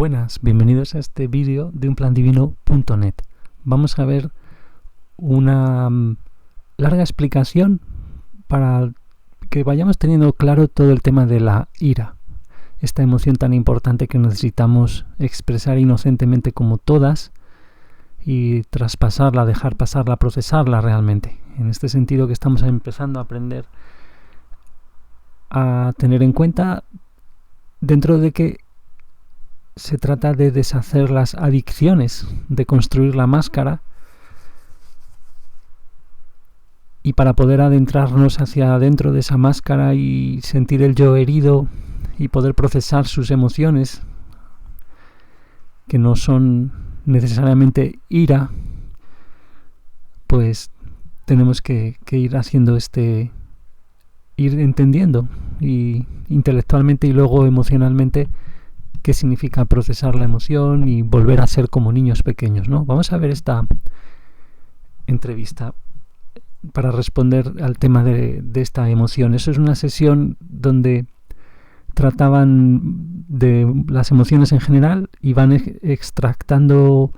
Buenas, bienvenidos a este vídeo de unplandivino.net. Vamos a ver una larga explicación para que vayamos teniendo claro todo el tema de la ira, esta emoción tan importante que necesitamos expresar inocentemente como todas y traspasarla, dejar pasarla, procesarla realmente. En este sentido que estamos empezando a aprender a tener en cuenta dentro de que se trata de deshacer las adicciones, de construir la máscara, y para poder adentrarnos hacia adentro de esa máscara y sentir el yo herido y poder procesar sus emociones, que no son necesariamente ira, pues tenemos que ir haciendo ir entendiendo y intelectualmente y luego emocionalmente qué significa procesar la emoción y volver a ser como niños pequeños, ¿no? Vamos a ver esta entrevista para responder al tema de esta emoción. Eso es una sesión donde trataban de las emociones en general y van extractando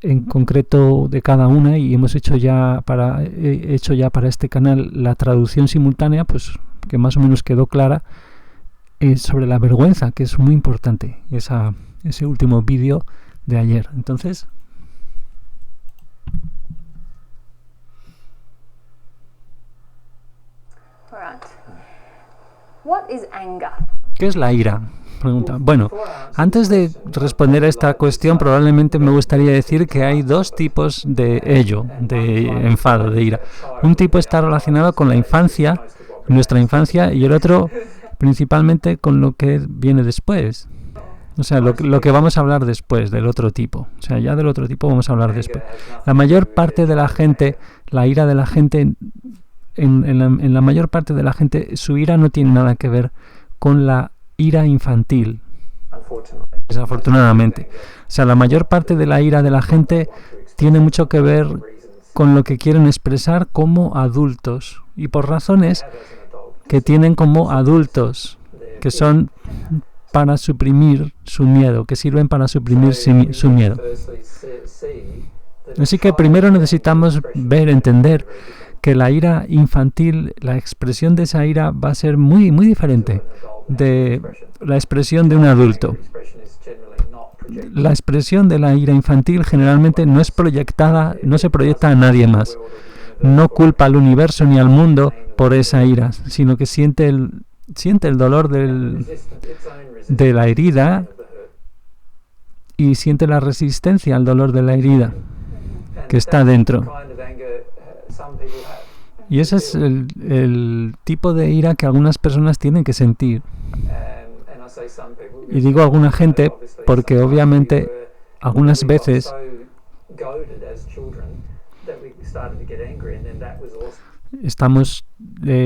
en concreto de cada una, y hemos hecho ya para este canal la traducción simultánea, pues que más o menos quedó clara, sobre la vergüenza, que es muy importante, ese último vídeo de ayer. Entonces, ¿qué es la ira? Pregunta. Bueno, antes de responder a esta cuestión, probablemente me gustaría decir que hay dos tipos de enfado, de ira. Un tipo está relacionado con la infancia, nuestra infancia, y el otro principalmente con lo que viene después. O sea, lo que vamos a hablar después del otro tipo. O sea, ya del otro tipo vamos a hablar después. La mayor parte de la gente, la ira de la gente, en la mayor parte de la gente, su ira no tiene nada que ver con la ira infantil. Desafortunadamente. O sea, la mayor parte de la ira de la gente tiene mucho que ver con lo que quieren expresar como adultos, y por razones que tienen como adultos, que son para suprimir su miedo, que sirven para suprimir su miedo. Así que primero necesitamos entender que la ira infantil, la expresión de esa ira va a ser muy, muy diferente de la expresión de un adulto. La expresión de la ira infantil generalmente no es proyectada, no se proyecta a nadie más. No culpa al universo ni al mundo por esa ira, sino que siente el dolor de la herida y siente la resistencia al dolor de la herida que está dentro. Y ese es el tipo de ira que algunas personas tienen que sentir. Y digo alguna gente porque obviamente algunas veces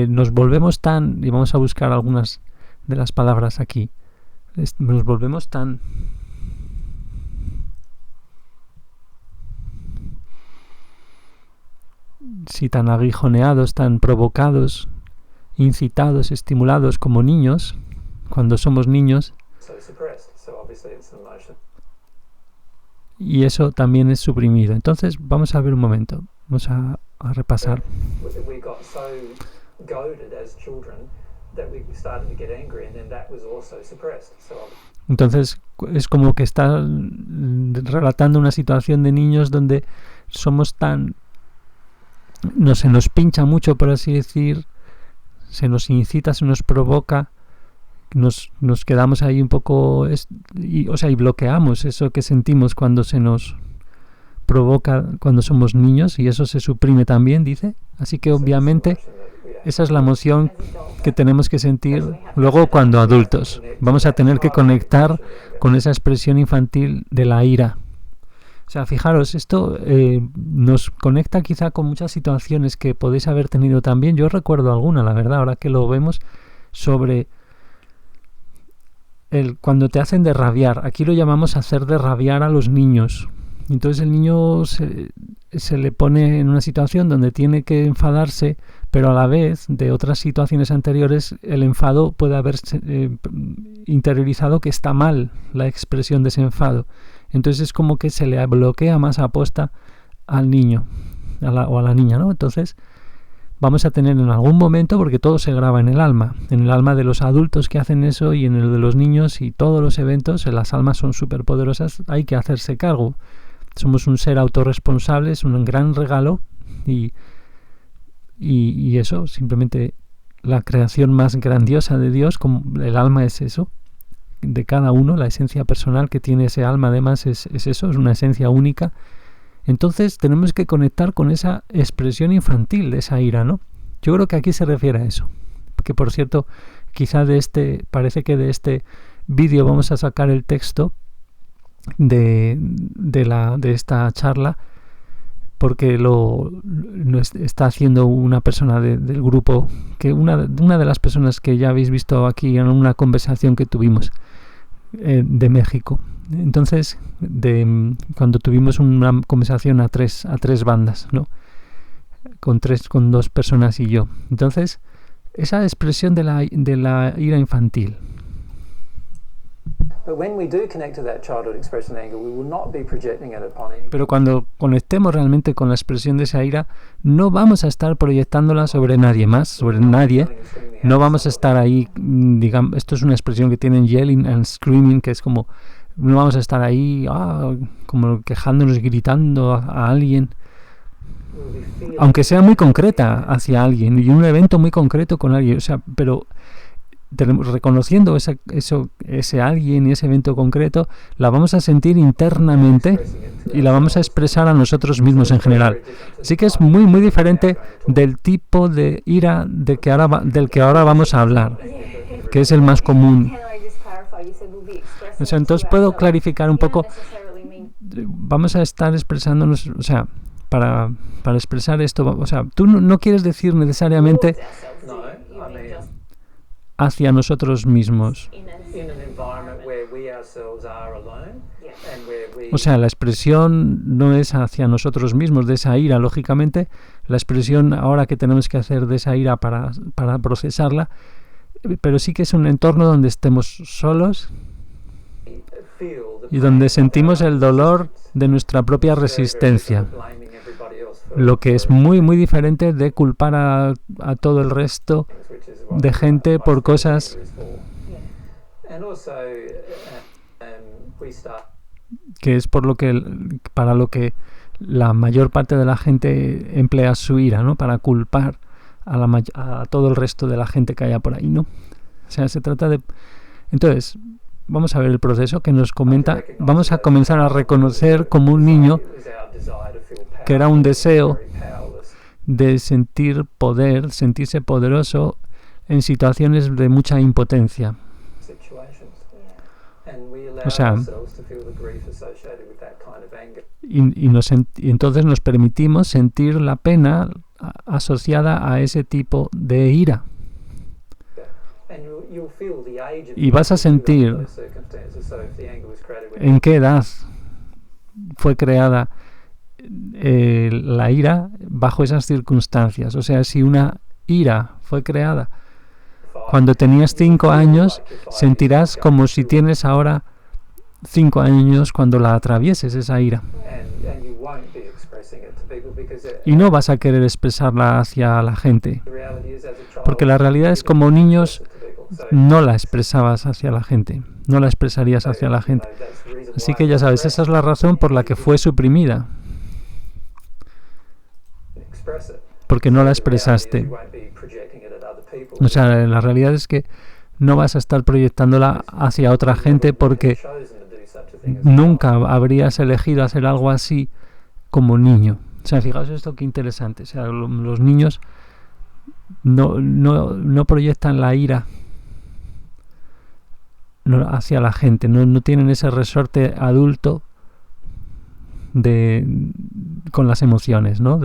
nos volvemos tan, y vamos a buscar algunas de las palabras aquí, nos volvemos tan aguijoneados, tan provocados, incitados, estimulados como niños, cuando somos niños, y eso también es suprimido. Entonces vamos a ver un momento, vamos a repasar. Entonces es como que está relatando una situación de niños donde somos se nos pincha mucho, por así decir, se nos incita, se nos provoca, nos quedamos ahí un poco y bloqueamos eso que sentimos cuando se nos provoca cuando somos niños, y eso se suprime también, dice. Así que obviamente esa es la emoción que tenemos que sentir luego cuando adultos. Vamos a tener que conectar con esa expresión infantil de la ira. O sea, fijaros, esto nos conecta quizá con muchas situaciones que podéis haber tenido también. Yo recuerdo alguna, la verdad, ahora que lo vemos, sobre cuando te hacen de rabiar. Aquí lo llamamos hacer de rabiar a los niños. Entonces el niño se le pone en una situación donde tiene que enfadarse, pero a la vez de otras situaciones anteriores el enfado puede haber interiorizado que está mal la expresión de ese enfado. Entonces es como que se le bloquea más a posta al niño o a la niña, ¿no? Entonces vamos a tener en algún momento, porque todo se graba en el alma de los adultos que hacen eso y en el de los niños, y todos los eventos, las almas son súper poderosas, hay que hacerse cargo. Somos un ser autorresponsable, es un gran regalo y eso, simplemente la creación más grandiosa de Dios, como el alma es eso, de cada uno, la esencia personal que tiene ese alma además es eso, es una esencia única. Entonces tenemos que conectar con esa expresión infantil de esa ira, ¿no? Yo creo que aquí se refiere a eso. Que por cierto, quizá parece que de este vídeo vamos a sacar el texto de esta charla, porque está haciendo una persona del grupo, que una de las personas que ya habéis visto aquí en una conversación que tuvimos de México. Entonces, cuando tuvimos una conversación a tres bandas, ¿no? Con 2 personas y yo. Entonces, esa expresión de la ira infantil. Pero cuando conectemos realmente con la expresión de esa ira, no vamos a estar proyectándola sobre nadie más, sobre nadie. No vamos a estar ahí, digamos, esto es una expresión que tienen yelling and screaming, que es como, no vamos a estar ahí como quejándonos, gritando a alguien, aunque sea muy concreta hacia alguien y un evento muy concreto con alguien, o sea, pero reconociendo ese alguien y ese evento concreto, la vamos a sentir internamente y la vamos a expresar a nosotros mismos en general. Así que es muy muy diferente del tipo de ira del que ahora vamos a hablar, que es el más común. O sea, entonces puedo clarificar un poco. Vamos a estar expresándonos, o sea, para expresar esto, o sea, tú no quieres decir necesariamente hacia nosotros mismos. O sea, la expresión no es hacia nosotros mismos de esa ira, lógicamente. La expresión ahora que tenemos que hacer de esa ira para procesarla, pero sí que es un entorno donde estemos solos y donde sentimos el dolor de nuestra propia resistencia, lo que es muy muy diferente de culpar a todo el resto de gente por cosas que es para lo que la mayor parte de la gente emplea su ira, ¿no? Para culpar a todo el resto de la gente que haya por ahí, ¿no? O sea, se trata de... Entonces, vamos a ver el proceso que nos comenta. Vamos a comenzar a reconocer como un niño que era un deseo de sentir poder, sentirse poderoso en situaciones de mucha impotencia. O sea, y entonces nos permitimos sentir la pena asociada a ese tipo de ira. Y vas a sentir en qué edad fue creada la ira bajo esas circunstancias. O sea, si una ira fue creada cuando tenías 5 años, sentirás como si tienes ahora 5 años cuando la atravieses esa ira. Y no vas a querer expresarla hacia la gente, porque la realidad es como niños no la expresabas hacia la gente, no la expresarías hacia la gente. Así que ya sabes, esa es la razón por la que fue suprimida, porque no la expresaste. O sea, la realidad es que no vas a estar proyectándola hacia otra gente porque nunca habrías elegido hacer algo así como niño. O sea, fijaos esto qué interesante. O sea, los niños no proyectan la ira hacia la gente, no tienen ese resorte adulto con las emociones, ¿no?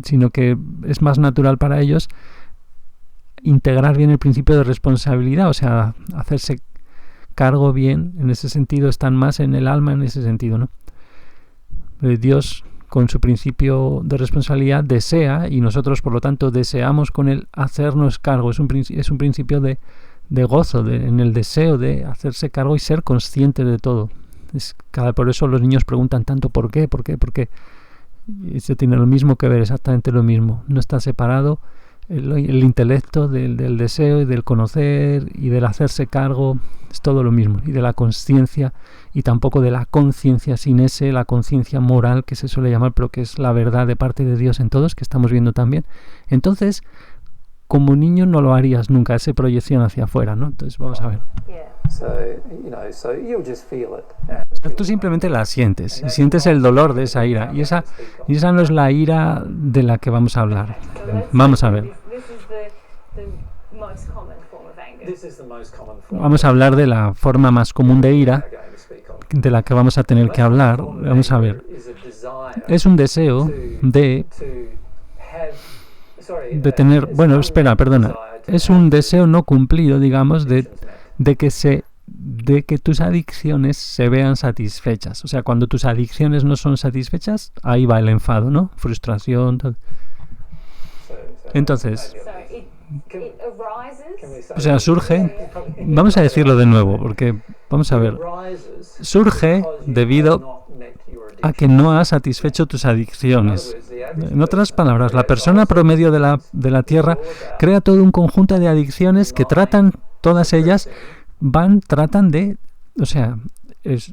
Sino que es más natural para ellos integrar bien el principio de responsabilidad, o sea, hacerse cargo bien. En ese sentido están más en el alma, en ese sentido, ¿no? Dios, con su principio de responsabilidad, desea, y nosotros por lo tanto deseamos con él hacernos cargo. Es un principio de gozo, en el deseo de hacerse cargo y ser consciente de todo. Por eso los niños preguntan tanto ¿por qué? ¿Por qué? ¿Por qué? Y eso tiene lo mismo que ver, exactamente lo mismo. No está separado el intelecto del deseo y del conocer y del hacerse cargo, es todo lo mismo, y de la consciencia, y tampoco de la conciencia sin ese, la conciencia moral que se suele llamar, pero que es la verdad de parte de Dios en todos, que estamos viendo también. Entonces, como niño no lo harías nunca, esa proyección hacia afuera, ¿no? Entonces vamos a ver. Tú simplemente la sientes, y sientes el dolor de esa ira, y esa no es la ira de la que vamos a hablar. Vamos a ver. Vamos a hablar de la forma más común de ira, de la que vamos a tener que hablar. Vamos a ver. Es un deseo de tener, bueno, espera, perdona. Es un deseo no cumplido, digamos, de que tus adicciones se vean satisfechas. O sea, cuando tus adicciones no son satisfechas, ahí va el enfado, ¿no? Frustración, todo. Entonces, o sea, surge, vamos a decirlo de nuevo, porque, vamos a ver, surge debido a que no has satisfecho tus adicciones. En otras palabras, la persona promedio de la Tierra crea todo un conjunto de adicciones que tratan, todas ellas, tratan de, o sea,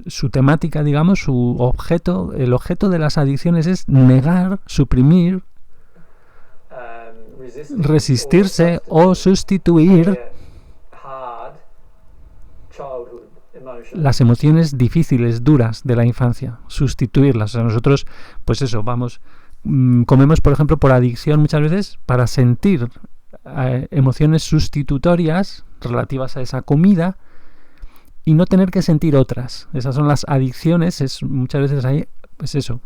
su temática, digamos, su objeto, el objeto de las adicciones es negar, suprimir, resistirse o sustituir las emociones difíciles, duras de la infancia, sustituirlas. O sea, nosotros, pues eso, comemos, por ejemplo, por adicción muchas veces para sentir emociones sustitutorias relativas a esa comida y no tener que sentir otras. Esas son las adicciones, muchas veces ahí, pues eso,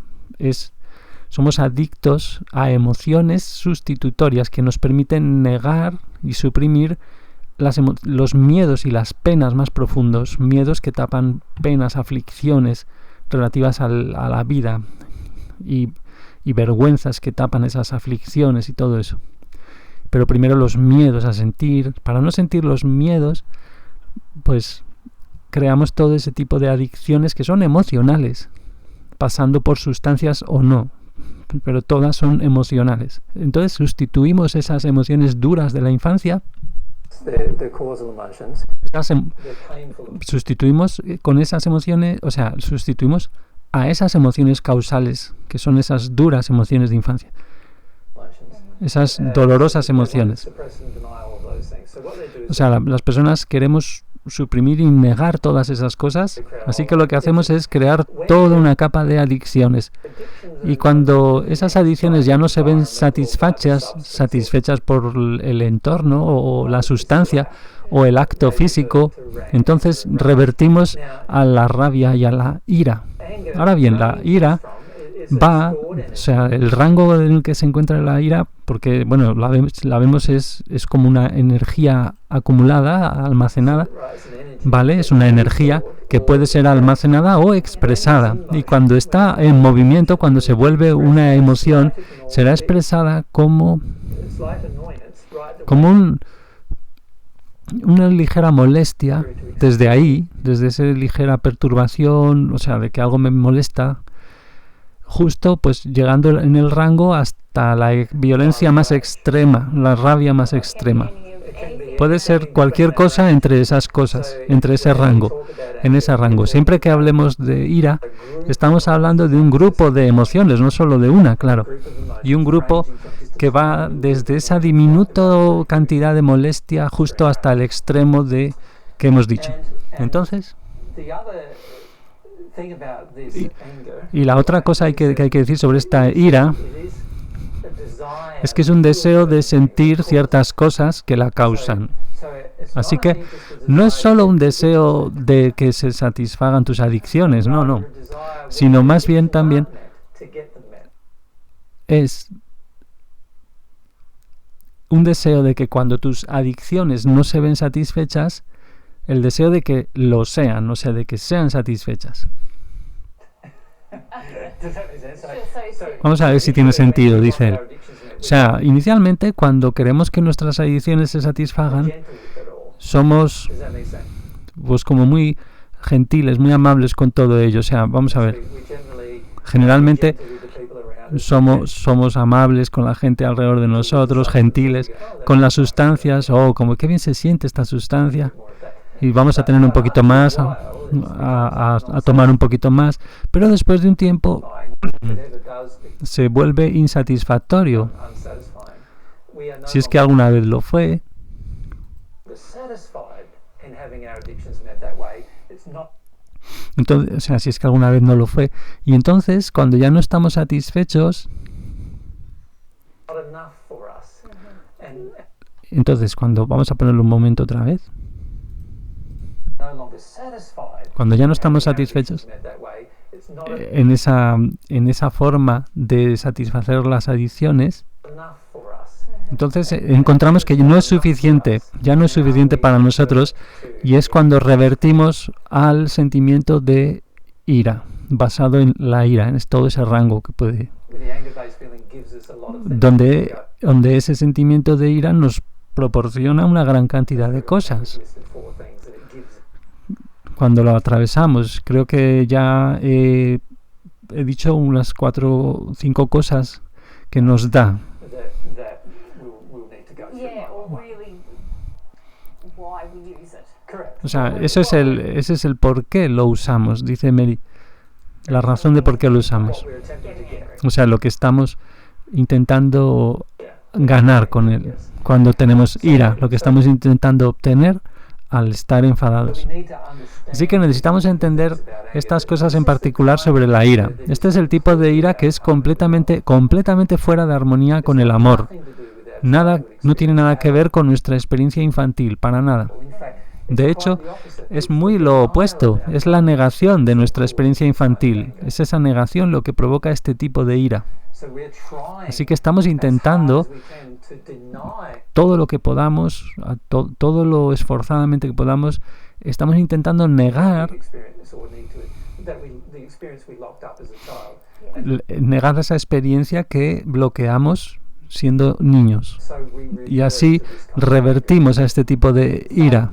somos adictos a emociones sustitutorias que nos permiten negar y suprimir los miedos y las penas más profundos, miedos que tapan penas, aflicciones relativas a la vida y vergüenzas que tapan esas aflicciones y todo eso. Pero primero los miedos a sentir, para no sentir los miedos, pues creamos todo ese tipo de adicciones que son emocionales, pasando por sustancias o no, pero todas son emocionales. Entonces sustituimos esas emociones duras de la infancia, sustituimos con esas emociones, o sea, sustituimos a esas emociones causales, que son esas duras emociones de infancia, esas dolorosas emociones. O sea, las personas queremos suprimir y negar todas esas cosas, así que lo que hacemos es crear toda una capa de adicciones, y cuando esas adicciones ya no se ven satisfechas por el entorno o la sustancia o el acto físico, entonces revertimos a la rabia y a la ira. Ahora bien, la ira o sea, el rango en el que se encuentra la ira, porque bueno, la vemos es como una energía acumulada, almacenada, ¿vale? Es una energía que puede ser almacenada o expresada, y cuando está en movimiento, cuando se vuelve una emoción, será expresada como una ligera molestia, desde esa ligera perturbación, o sea, de que algo me molesta, justo pues llegando en el rango hasta la violencia más extrema, la rabia más extrema. Puede ser cualquier cosa entre esas cosas, entre ese rango, en ese rango. Siempre que hablemos de ira, estamos hablando de un grupo de emociones, no solo de una, claro. Y un grupo que va desde esa diminuta cantidad de molestia justo hasta el extremo de que hemos dicho. Entonces, y la otra cosa que hay que decir sobre esta ira es que es un deseo de sentir ciertas cosas que la causan. Así que no es solo un deseo de que se satisfagan tus adicciones, no, sino más bien también es un deseo de que cuando tus adicciones no se ven satisfechas, el deseo de que lo sean, o sea, de que sean satisfechas. Vamos a ver si tiene sentido, dice él. O sea, inicialmente, cuando queremos que nuestras adicciones se satisfagan, somos pues como muy gentiles, muy amables con todo ello. O sea, vamos a ver, generalmente somos amables con la gente alrededor de nosotros, gentiles, con las sustancias, como qué bien se siente esta sustancia, y vamos a tener un poquito más, a tomar un poquito más, pero después de un tiempo se vuelve insatisfactorio. Si es que alguna vez lo fue. Entonces, o sea, si es que alguna vez no lo fue. Y entonces, cuando ya no estamos satisfechos, entonces cuando vamos a ponerlo un momento otra vez, cuando ya no estamos satisfechos en esa forma de satisfacer las adicciones, entonces encontramos que no es suficiente, ya no es suficiente para nosotros, y es cuando revertimos al sentimiento de ira, basado en la ira, en todo ese rango que puede, donde ese sentimiento de ira nos proporciona una gran cantidad de cosas. Cuando lo atravesamos, creo que ya he dicho unas 4 o 5 cosas que nos da. O sea, ese es el por qué lo usamos, dice Mary. La razón de por qué lo usamos. O sea, lo que estamos intentando ganar con él. Cuando tenemos ira, lo que estamos intentando obtener al estar enfadados. Así que necesitamos entender estas cosas en particular sobre la ira. Este es el tipo de ira que es completamente fuera de armonía con el amor. No tiene nada que ver con nuestra experiencia infantil, para nada. De hecho, es muy lo opuesto, es la negación de nuestra experiencia infantil. Es esa negación lo que provoca este tipo de ira. Así que estamos intentando todo lo que podamos, todo lo esforzadamente que podamos, estamos intentando negar esa experiencia que bloqueamos siendo niños. Y así revertimos a este tipo de ira.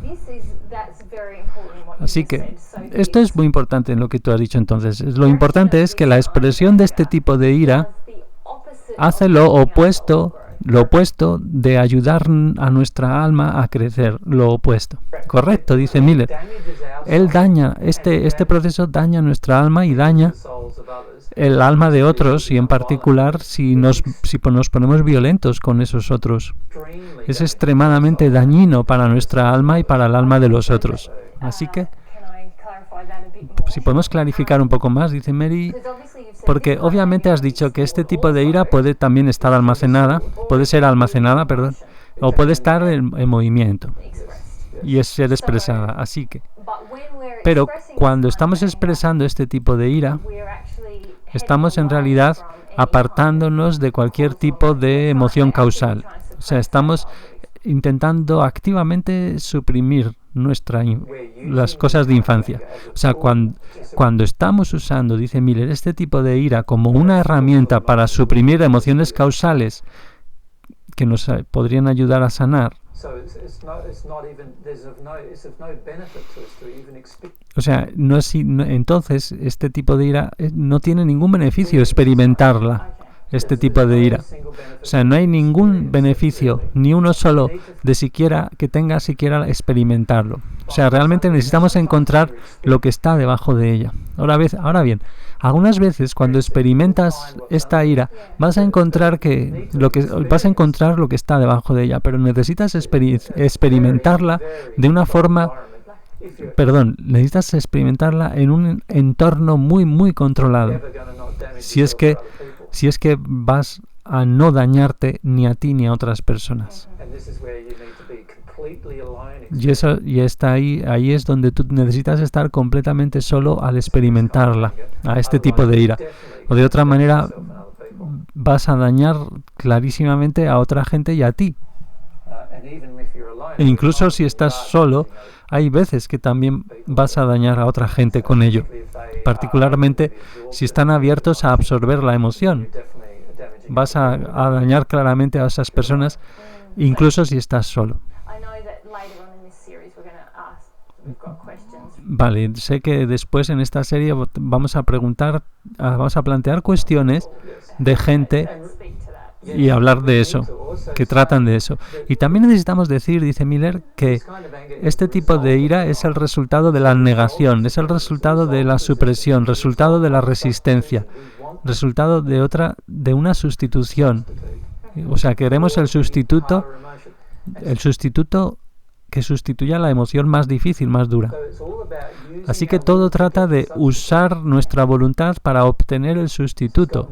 Así que esto es muy importante en lo que tú has dicho entonces. Lo importante es que la expresión de este tipo de ira hace lo opuesto de ayudar a nuestra alma a crecer, lo opuesto. Correcto, dice Miller. Él daña, este proceso daña nuestra alma y daña el alma de otros, y en particular si nos ponemos violentos con esos otros. Es extremadamente dañino para nuestra alma y para el alma de los otros. Así que, si podemos clarificar un poco más, dice Mary, porque obviamente has dicho que este tipo de ira puede también estar puede ser almacenada, o puede estar en movimiento y es ser expresada. Así que, pero cuando estamos expresando este tipo de ira, estamos en realidad apartándonos de cualquier tipo de emoción causal. O sea, estamos intentando activamente suprimir las cosas de infancia. O sea, cuando estamos usando, dice Miller, este tipo de ira como una herramienta para suprimir emociones causales que nos podrían ayudar a sanar, o sea, entonces este tipo de ira no tiene ningún beneficio experimentarla. Este tipo de ira. O sea, no hay ningún beneficio, ni uno solo, de siquiera experimentarlo. O sea, realmente necesitamos encontrar lo que está debajo de ella. Ahora bien, algunas veces cuando experimentas esta ira, vas a encontrar lo que está debajo de ella, pero necesitas experimentarla de una forma. Necesitas experimentarla en un entorno muy, muy controlado. Si es que vas a no dañarte ni a ti ni a otras personas. Ahí es donde tú necesitas estar completamente solo al experimentarla, a este tipo de ira. O de otra manera, vas a dañar clarísimamente a otra gente y a ti. E incluso si estás solo, hay veces que también vas a dañar a otra gente con ello, particularmente si están abiertos a absorber la emoción. Vas a dañar claramente a esas personas, incluso si estás solo. Vale, sé que después en esta serie vamos a plantear cuestiones de gente y hablar de eso, que tratan de eso. Y también necesitamos decir, dice Miller, que este tipo de ira es el resultado de la negación, es el resultado de la supresión, resultado de la resistencia, resultado de una sustitución. O sea, queremos el sustituto que sustituya la emoción más difícil, más dura. Así que todo trata de usar nuestra voluntad para obtener el sustituto.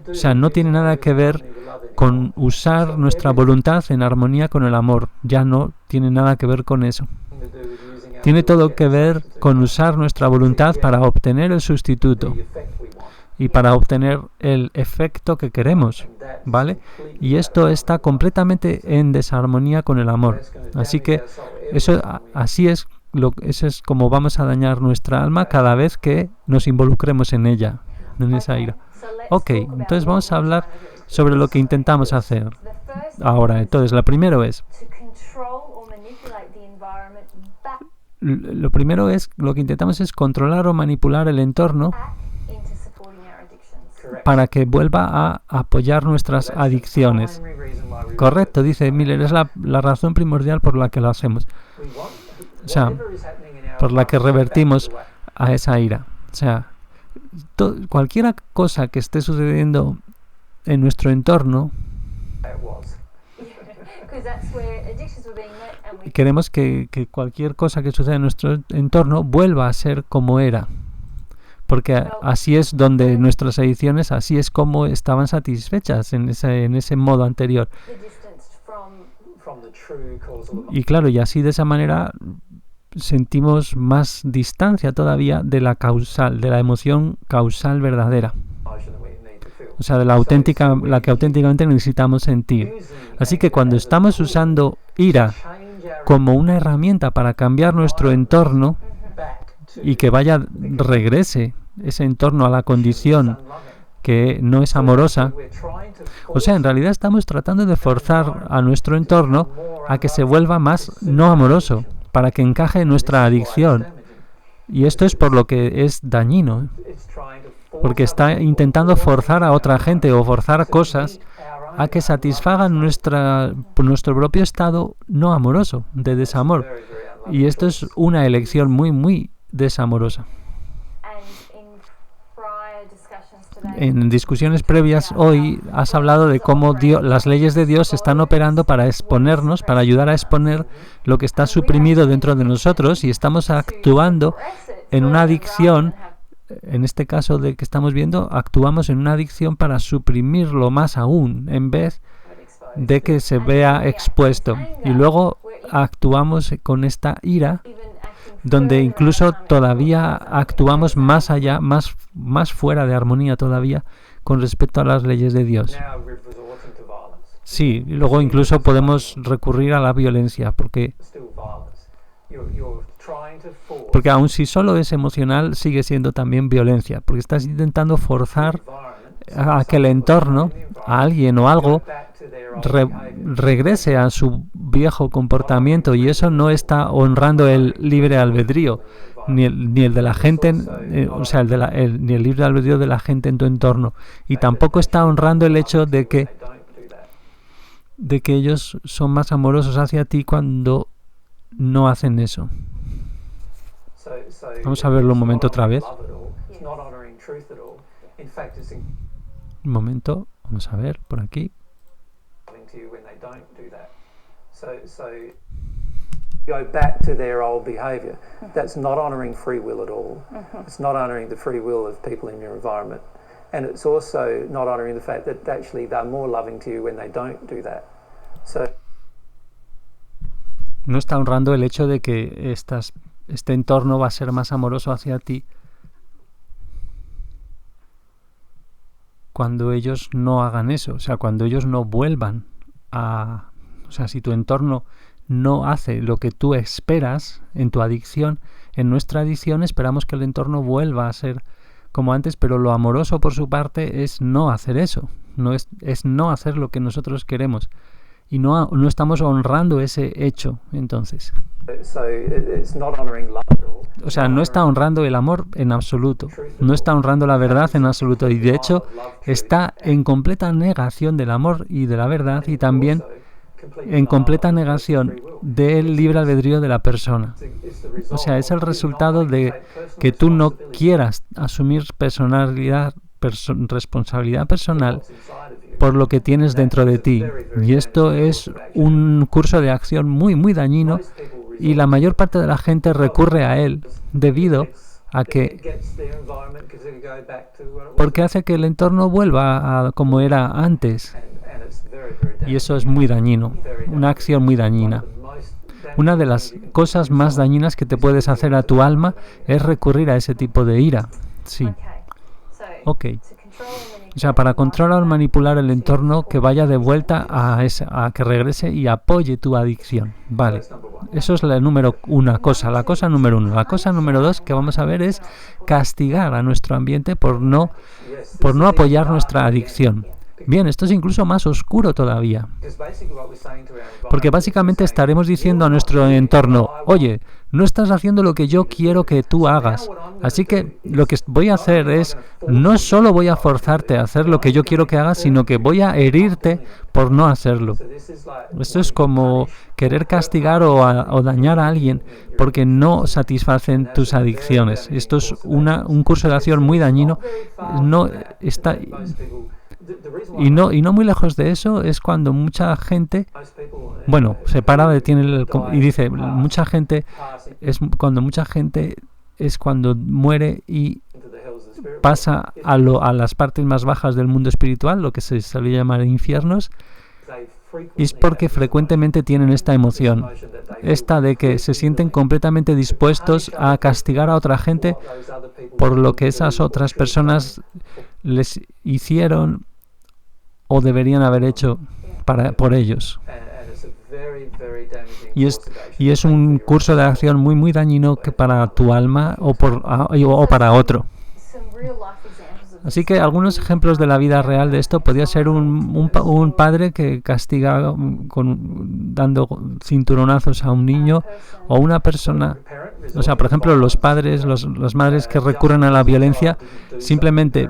O sea, no tiene nada que ver con usar nuestra voluntad en armonía con el amor. Ya no tiene nada que ver con eso. Tiene todo que ver con usar nuestra voluntad para obtener el sustituto y para obtener el efecto que queremos, ¿vale? Y esto está completamente en desarmonía con el amor. Así que eso es como vamos a dañar nuestra alma cada vez que nos involucremos en ella, en esa ira. Ok, entonces vamos a hablar sobre lo que intentamos hacer ahora. Entonces, lo primero es lo que intentamos es controlar o manipular el entorno para que vuelva a apoyar nuestras adicciones. Correcto, dice Miller, es la razón primordial por la que lo hacemos. O sea, por la que revertimos a esa ira. O sea, cualquier cosa que esté sucediendo en nuestro entorno, queremos que cualquier cosa que suceda en nuestro entorno vuelva a ser como era. Porque así es donde nuestras adicciones, así es como estaban satisfechas en ese modo anterior. Y claro, y así de esa manera sentimos más distancia todavía de la emoción causal verdadera. O sea, de la que auténticamente necesitamos sentir. Así que cuando estamos usando ira como una herramienta para cambiar nuestro entorno, y que regrese ese entorno a la condición que no es amorosa. O sea, en realidad estamos tratando de forzar a nuestro entorno a que se vuelva más no amoroso, para que encaje en nuestra adicción. Y esto es por lo que es dañino, porque está intentando forzar a otra gente o forzar cosas a que satisfagan nuestro propio estado no amoroso, de desamor. Y esto es una elección muy, muy desamorosa. En discusiones previas hoy has hablado de cómo las leyes de Dios están operando para exponernos, para ayudar a exponer lo que está suprimido dentro de nosotros, y estamos actuando en una adicción. En este caso de que estamos viendo, actuamos en una adicción para suprimirlo más aún, en vez de que se vea expuesto. Y luego actuamos con esta ira, donde incluso todavía actuamos más allá, más fuera de armonía todavía con respecto a las leyes de Dios. Sí, y luego incluso podemos recurrir a la violencia, porque aun si solo es emocional, sigue siendo también violencia, porque estás intentando forzar a que el entorno, a alguien o algo, regrese a su viejo comportamiento, y eso no está honrando el libre albedrío, ni el de la gente, ni el libre albedrío de la gente en tu entorno, y tampoco está honrando el hecho de que ellos son más amorosos hacia ti cuando no hacen eso. Vamos a verlo un momento otra vez. Un momento, vamos a ver por aquí. Go back to their old behaviour. That's not honouring free will at all. It's not honouring the free will of people in your environment. And it's also not honouring the fact that actually they're more loving to you when they don't do that. No está honrando el hecho de que este entorno va a ser más amoroso hacia ti cuando ellos no hagan eso. O sea, cuando ellos no vuelvan a... O sea, si tu entorno no hace lo que tú esperas en tu adicción, en nuestra adicción esperamos que el entorno vuelva a ser como antes, pero lo amoroso por su parte es no hacer eso, es no hacer lo que nosotros queremos. y no estamos honrando ese hecho, entonces. So it's not honouring love at all. O sea, no está honrando el amor en absoluto, no está honrando la verdad en absoluto, y de hecho está en completa negación del amor y de la verdad, y también en completa negación del libre albedrío de la persona. O sea, es el resultado de que tú no quieras asumir responsabilidad personal por lo que tienes dentro de ti. Y esto es un curso de acción muy, muy dañino, y la mayor parte de la gente recurre a él debido a que, porque hace que el entorno vuelva a como era antes. Y eso es muy dañino, una acción muy dañina. Una de las cosas más dañinas que te puedes hacer a tu alma es recurrir a ese tipo de ira. Sí. Ok. O sea, para controlar o manipular el entorno, que vaya de vuelta a que regrese y apoye tu adicción. Vale. Eso es la la cosa número uno. La cosa número dos que vamos a ver es castigar a nuestro ambiente por no apoyar nuestra adicción. Bien, esto es incluso más oscuro todavía. Porque básicamente estaremos diciendo a nuestro entorno, oye, no estás haciendo lo que yo quiero que tú hagas. Así que lo que voy a hacer es, no solo voy a forzarte a hacer lo que yo quiero que hagas, sino que voy a herirte por no hacerlo. Esto es como querer castigar o dañar a alguien porque no satisfacen tus adicciones. Esto es un curso de acción muy dañino. Y no muy lejos de eso es cuando mucha gente, se para, detiene y dice, mucha gente es cuando muere y pasa a las partes más bajas del mundo espiritual, lo que se suele llamar infiernos, y es porque frecuentemente tienen esta emoción, esta de que se sienten completamente dispuestos a castigar a otra gente por lo que esas otras personas les hicieron o deberían haber hecho por ellos. Y es un curso de acción muy, muy dañino que para tu alma o para otro. Así que algunos ejemplos de la vida real de esto podría ser un padre que castiga dando cinturonazos a un niño, o una persona. O sea, por ejemplo, los padres, las madres que recurren a la violencia simplemente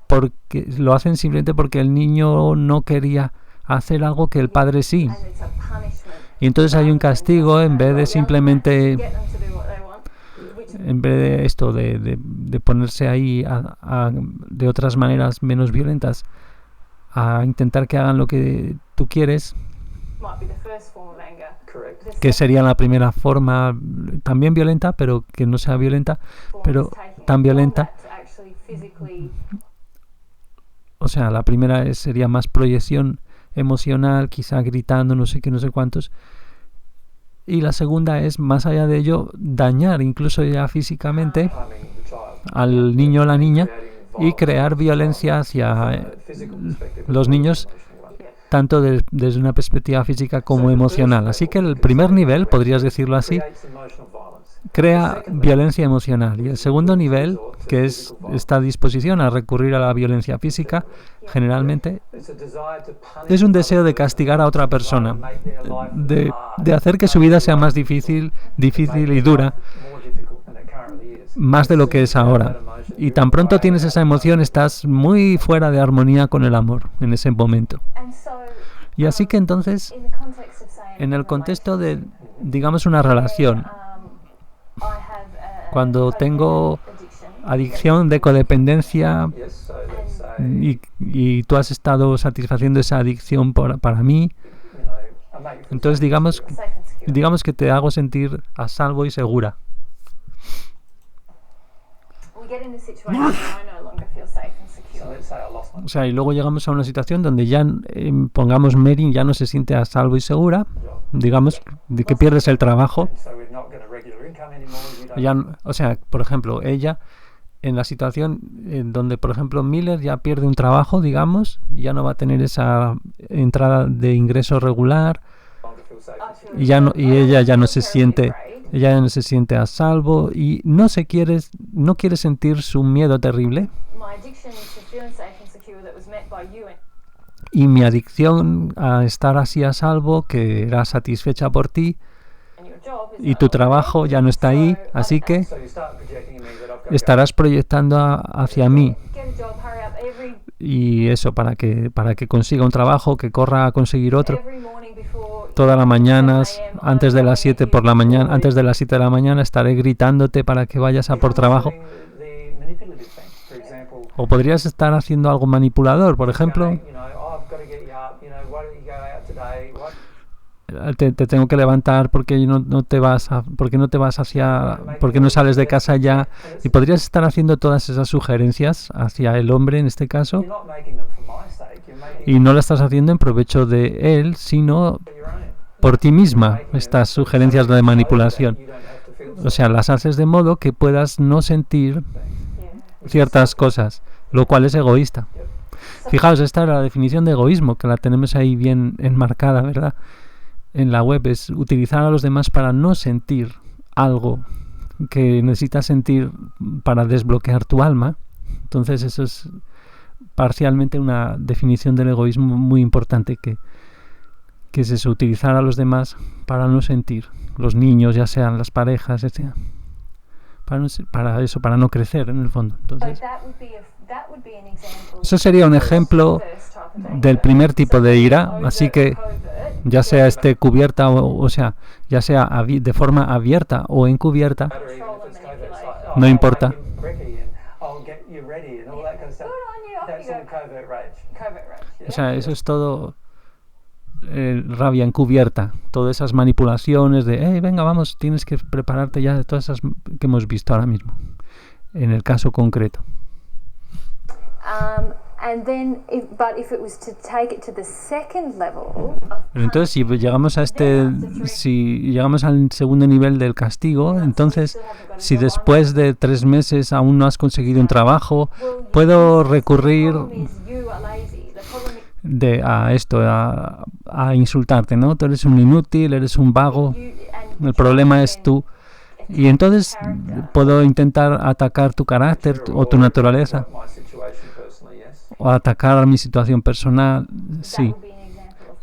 porque lo hacen simplemente porque el niño no quería hacer algo que el padre sí. Y entonces hay un castigo en vez de simplemente, de ponerse ahí de otras maneras menos violentas a intentar que hagan lo que tú quieres, que sería la primera forma también violenta, pero que no sea violenta, pero tan violenta. O sea, la primera sería más proyección emocional, quizá gritando, no sé qué, no sé cuántos. Y la segunda es, más allá de ello, dañar incluso ya físicamente al niño o la niña y crear violencia hacia los niños, tanto desde una perspectiva física como emocional. Así que el primer nivel, podrías decirlo así, crea violencia emocional. Y el segundo nivel, que es esta disposición a recurrir a la violencia física, generalmente es un deseo de castigar a otra persona, de hacer que su vida sea más difícil y dura, más de lo que es ahora. Y tan pronto tienes esa emoción, estás muy fuera de armonía con el amor en ese momento. Y así que entonces, en el contexto de, digamos, una relación, cuando tengo adicción de codependencia y tú has estado satisfaciendo esa adicción para mí, entonces digamos que te hago sentir a salvo y segura. O sea, y luego llegamos a una situación donde ya, pongamos, Mary ya no se siente a salvo y segura, digamos, de que pierdes el trabajo. O sea, por ejemplo, ella, en la situación donde, por ejemplo, Miller ya pierde un trabajo, digamos, ya no va a tener esa entrada de ingreso regular, y ella ya no se siente a salvo y no quiere sentir su miedo terrible. y mi adicción a estar así a salvo, que era satisfecha por ti, y tu trabajo ya no está ahí, así que So you start projecting in me that I've got to go. estarás proyectando hacia mí. Y eso, para que consiga un trabajo, que corra a conseguir otro. Todas las mañanas, antes de las 7 por la mañana, antes de las 7 de la mañana, estaré gritándote para que vayas a por trabajo. The manipulative thing, for example. O podrías estar haciendo algo manipulador, por ejemplo, You know, oh, I've got to get you up. You know, why don't you go out today? What? te tengo que levantar porque no te vas porque no sales de casa ya. Y podrías estar haciendo todas esas sugerencias hacia el hombre en este caso, You're not making them for my sake. You're making y no la estás haciendo en provecho de él, sino them for your own. por ti misma, estas sugerencias de manipulación. You don't have to feel O sea, las haces de modo que puedas no sentir ciertas cosas, lo cual es egoísta. Fijaos, esta es la definición de egoísmo, que la tenemos ahí bien enmarcada, ¿verdad? En la web, es utilizar a los demás para no sentir algo que necesitas sentir para desbloquear tu alma. Entonces eso es parcialmente una definición del egoísmo muy importante, que es eso, utilizar a los demás para no sentir. Los niños, ya sean las parejas, etc. Para no crecer en el fondo. Entonces, eso sería un ejemplo del primer tipo de ira, así que ya sea esté cubierta o sea, ya sea de forma abierta o encubierta, better even if it's covert. It's like, no I'll importa. make you brekkie and I'll get you ready and all that kind of stuff. That's all covert rage. O sea, eso es todo rabia encubierta, todas esas manipulaciones de, hey, venga, vamos, tienes que prepararte ya, de todas esas que hemos visto ahora mismo, en el caso concreto. Pero entonces, si llegamos al segundo nivel del castigo, entonces, si después de 3 meses aún no has conseguido un trabajo, puedo recurrir a insultarte, ¿no? Tú eres un inútil, eres un vago, el problema es tú. Y entonces puedo intentar atacar tu carácter o tu naturaleza, My situation personally, yes. o atacar mi situación personal. Sí.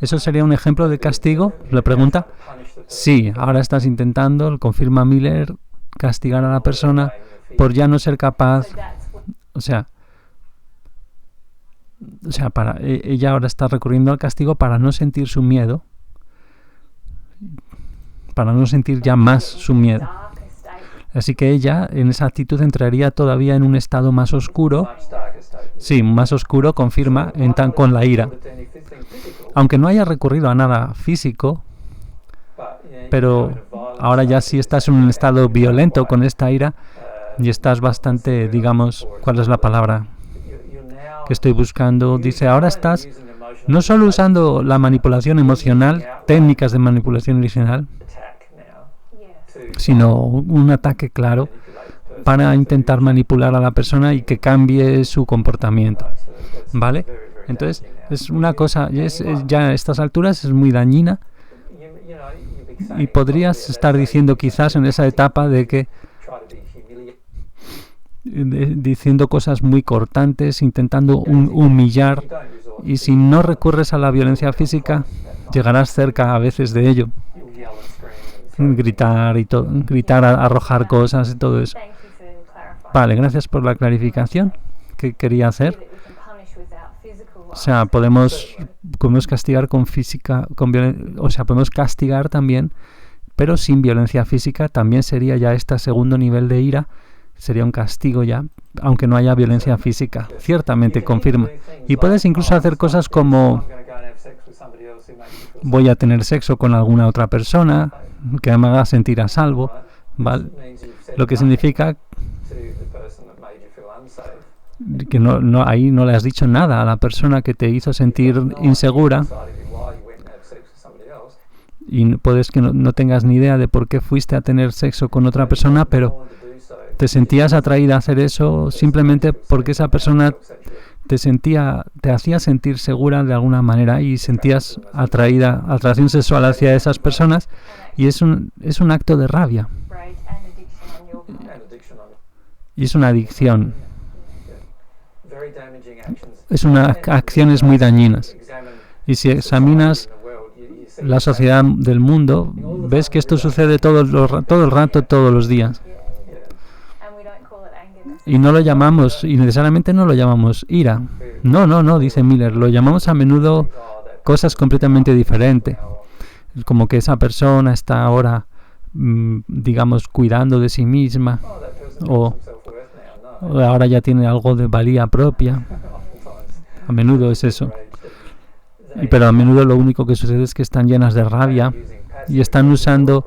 ¿Eso sería un ejemplo de castigo? Le pregunta. Punish the person. Sí, ahora estás intentando, confirma Miller, castigar a la persona por ya no ser capaz. O sea, ella ahora está recurriendo al castigo para no sentir su miedo, para no sentir ya más su miedo. Así que ella en esa actitud entraría todavía en un estado más oscuro. Much darker state. Sí, más oscuro, confirma, con la ira. But then if it's anything physical, Aunque no haya recurrido a nada físico, but you pero ahora ya sí estás en un estado violento con esta ira y estás bastante, digamos, ¿cuál es la palabra you're now que estoy buscando? Dice, ahora estás no solo usando la manipulación emocional, técnicas de manipulación emocional, attack now to sino un ataque claro manipulate the person. para intentar manipular a la persona y que cambie su comportamiento. ¿Vale? Very, very Entonces, damaging now. es una cosa, ya a estas alturas es muy dañina, You know, you'd be saying y podrías estar diciendo quizás en esa etapa de que try to be humiliating. diciendo cosas muy cortantes, intentando humillar, You don't resort y si no recurres a la violencia física, llegarás cerca a veces de ello. you'll yell and scream and throw Gritar, arrojar cosas y todo eso. Vale, gracias por la clarificación que quería hacer. O sea, podemos castigar con física, o sea, podemos castigar también, pero sin violencia física. También sería ya este segundo nivel de ira, sería un castigo ya, aunque no haya violencia física. Ciertamente, confirma. Y puedes incluso hacer cosas como, I'm going to go and have sex with somebody else who makes you feel voy a tener sexo con alguna otra persona que me haga sentir a salvo, ¿vale? means you've said Lo que nothing significa to the person that made you feel unsafe. que ahí no le has dicho nada a la persona que te hizo sentir insegura, Decided why you went and had sex with somebody else. y puedes que no tengas ni idea de por qué fuiste a tener sexo con otra persona, pero Wanted to do so. te sentías atraída a hacer eso simplemente porque esa persona te hacía sentir segura de alguna manera y sentías atracción sexual hacia esas personas, y es un acto de rabia And addiction on y es una adicción, very damaging actions. es unas acciones muy dañinas. Examine Y si examinas la sociedad del mundo, ves que esto sucede todo el rato, todos los días. Y no lo llamamos, y necesariamente no lo llamamos ira. No, dice Miller, lo llamamos a menudo cosas completamente diferentes. Como que esa persona está ahora, digamos, cuidando de sí misma, o ahora ya tiene algo de valía propia. A menudo es eso. Pero a menudo lo único que sucede es que están llenas de rabia y están usando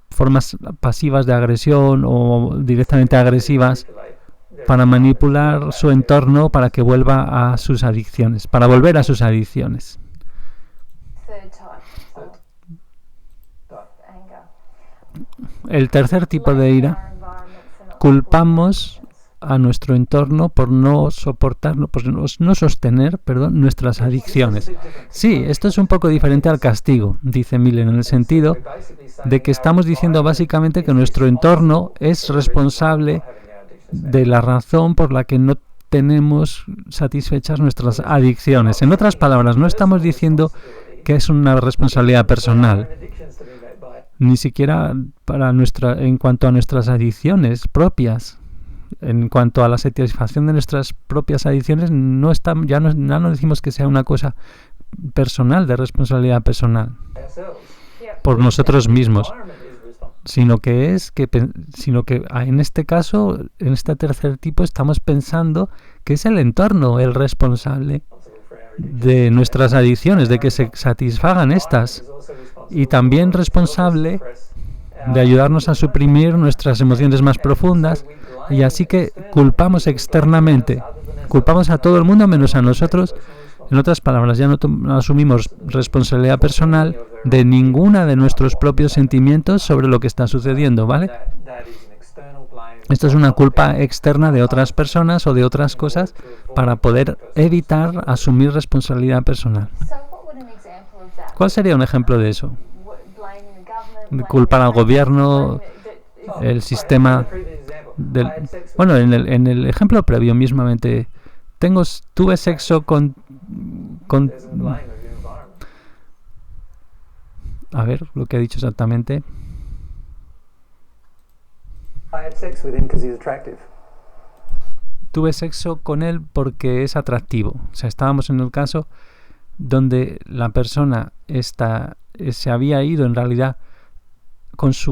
formas pasivas de agresión o directamente agresivas para manipular su entorno para que vuelva a sus adicciones, para volver a sus adicciones. El tercer tipo de ira, culpamos a nuestro entorno por no soportar, por no sostener, nuestras adicciones. Sí, esto es un poco diferente al castigo, dice Miller, en el sentido de que estamos diciendo básicamente que nuestro entorno es responsable de la razón por la que no tenemos satisfechas nuestras adicciones. En otras palabras, no estamos diciendo que es una responsabilidad personal, ni siquiera en cuanto a nuestras adicciones propias. En cuanto a la satisfacción de nuestras propias adicciones, ya no decimos que sea una cosa personal, de responsabilidad personal, por nosotros mismos, sino que en este caso, en este tercer tipo, estamos pensando que es el entorno el responsable de nuestras adicciones, de que se satisfagan estas, y también responsable de ayudarnos a suprimir nuestras emociones más profundas. Y así que culpamos externamente, culpamos a todo el mundo menos a nosotros. En otras palabras, ya no asumimos responsabilidad personal de ninguna de nuestros propios sentimientos sobre lo que está sucediendo, ¿vale? Esto es una culpa externa de otras personas o de otras cosas para poder evitar asumir responsabilidad personal. ¿Cuál sería un ejemplo de eso? Culpar al gobierno, el sistema bueno, en el ejemplo previo mismamente, tuve sexo con a ver lo que ha dicho exactamente. Tuve sexo con él porque es atractivo. O sea, estábamos en el caso donde la persona se había ido en realidad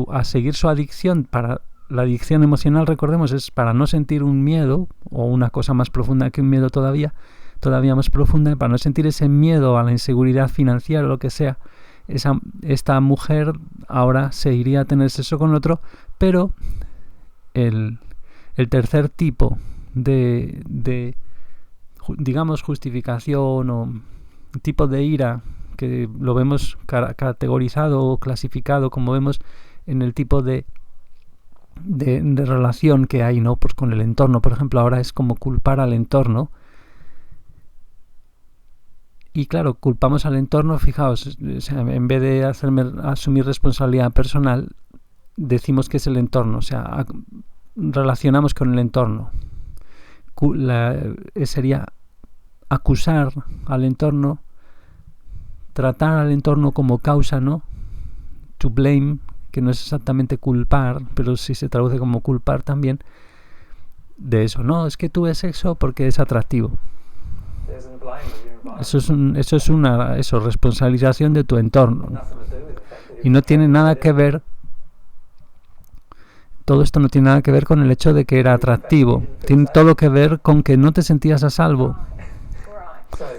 a seguir su adicción. Para la adicción emocional, recordemos, es para no sentir un miedo o una cosa más profunda que un miedo todavía más profunda, para no sentir ese miedo a la inseguridad financiera o lo que sea. Esta mujer ahora se iría a tener sexo con otro, pero el tercer tipo de digamos justificación o tipo de ira que lo vemos categorizado o clasificado, como vemos en el tipo de relación que hay, ¿no? Pues con el entorno, por ejemplo, ahora es como culpar al entorno. Y claro, culpamos al entorno, fijaos, o sea, en vez de asumir responsabilidad personal, decimos que es el entorno, o sea, relacionamos con el entorno. Sería acusar al entorno, tratar al entorno como causa, ¿no? To blame, que no es exactamente culpar, pero sí se traduce como culpar también de eso. No, es que tuve sexo porque es atractivo. Eso es responsabilización de tu entorno. Y no tiene nada que ver, todo esto no tiene nada que ver con el hecho de que era atractivo. Tiene todo que ver con que no te sentías a salvo.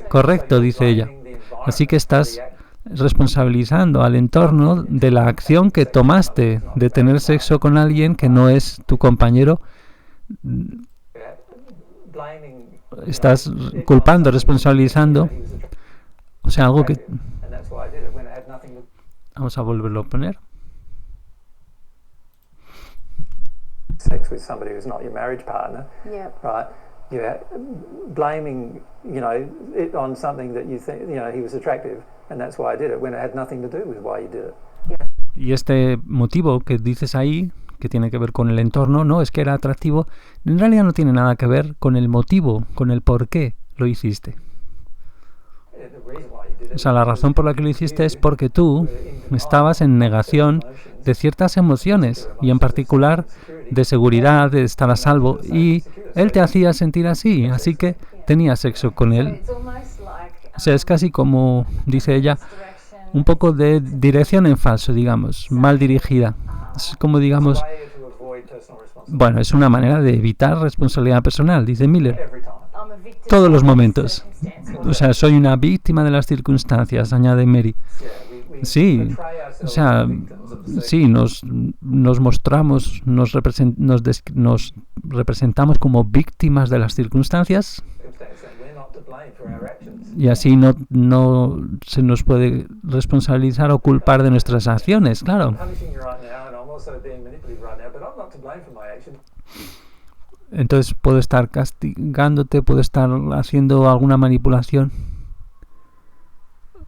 Correcto, dice ella. Así que estás responsabilizando al entorno de la acción que tomaste de tener sexo con alguien que no es tu compañero. Estás culpando, responsabilizando, o sea, algo que... Vamos a volverlo a poner. Sex with somebody who's not your marriage partner, right? You're blaming, it on something that you think, he was attractive, and that's why I did it, when it had nothing to do with why you did it. Y este motivo que dices ahí, que tiene que ver con el entorno, no, es que era atractivo, en realidad no tiene nada que ver con el motivo, con el por qué lo hiciste. O sea, la razón por la que lo hiciste es porque tú estabas en negación de ciertas emociones y en particular de seguridad, de estar a salvo, y él te hacía sentir así, así que tenías sexo con él. O sea, es casi como, dice ella, un poco de dirección en falso, digamos, mal dirigida. Es como, digamos, bueno, es una manera de evitar responsabilidad personal, dice Miller. Todos los momentos. O sea, soy una víctima de las circunstancias, añade Mary. Sí, o sea, sí, nos mostramos, nos representamos como víctimas de las circunstancias y así no se nos puede responsabilizar o culpar de nuestras acciones, claro. Entonces puedo estar castigándote, puedo estar haciendo alguna manipulación.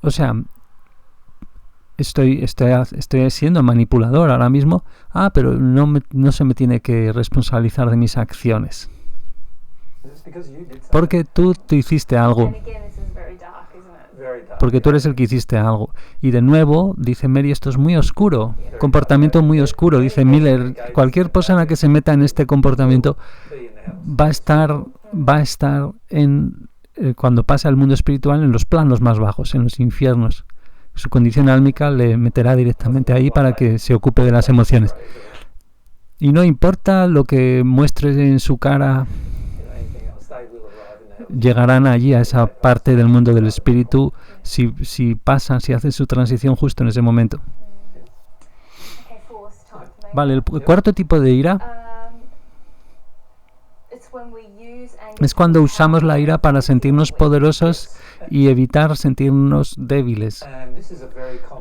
O sea, estoy siendo manipulador ahora mismo. Pero no se me tiene que responsabilizar de mis acciones. Porque tú te hiciste algo. Porque tú eres el que hiciste algo. Y de nuevo, dice Mary, esto es muy oscuro. Comportamiento muy oscuro. Dice Miller, cualquier persona que se meta en este comportamiento va a estar cuando pase al mundo espiritual en los planos más bajos, en los infiernos. Su condición álmica le meterá directamente ahí para que se ocupe de las emociones. Y no importa lo que muestre en su cara, llegarán allí a esa parte del mundo del espíritu si hacen su transición justo en ese momento. Vale, el cuarto tipo de ira es cuando usamos la ira para sentirnos poderosos y evitar sentirnos débiles.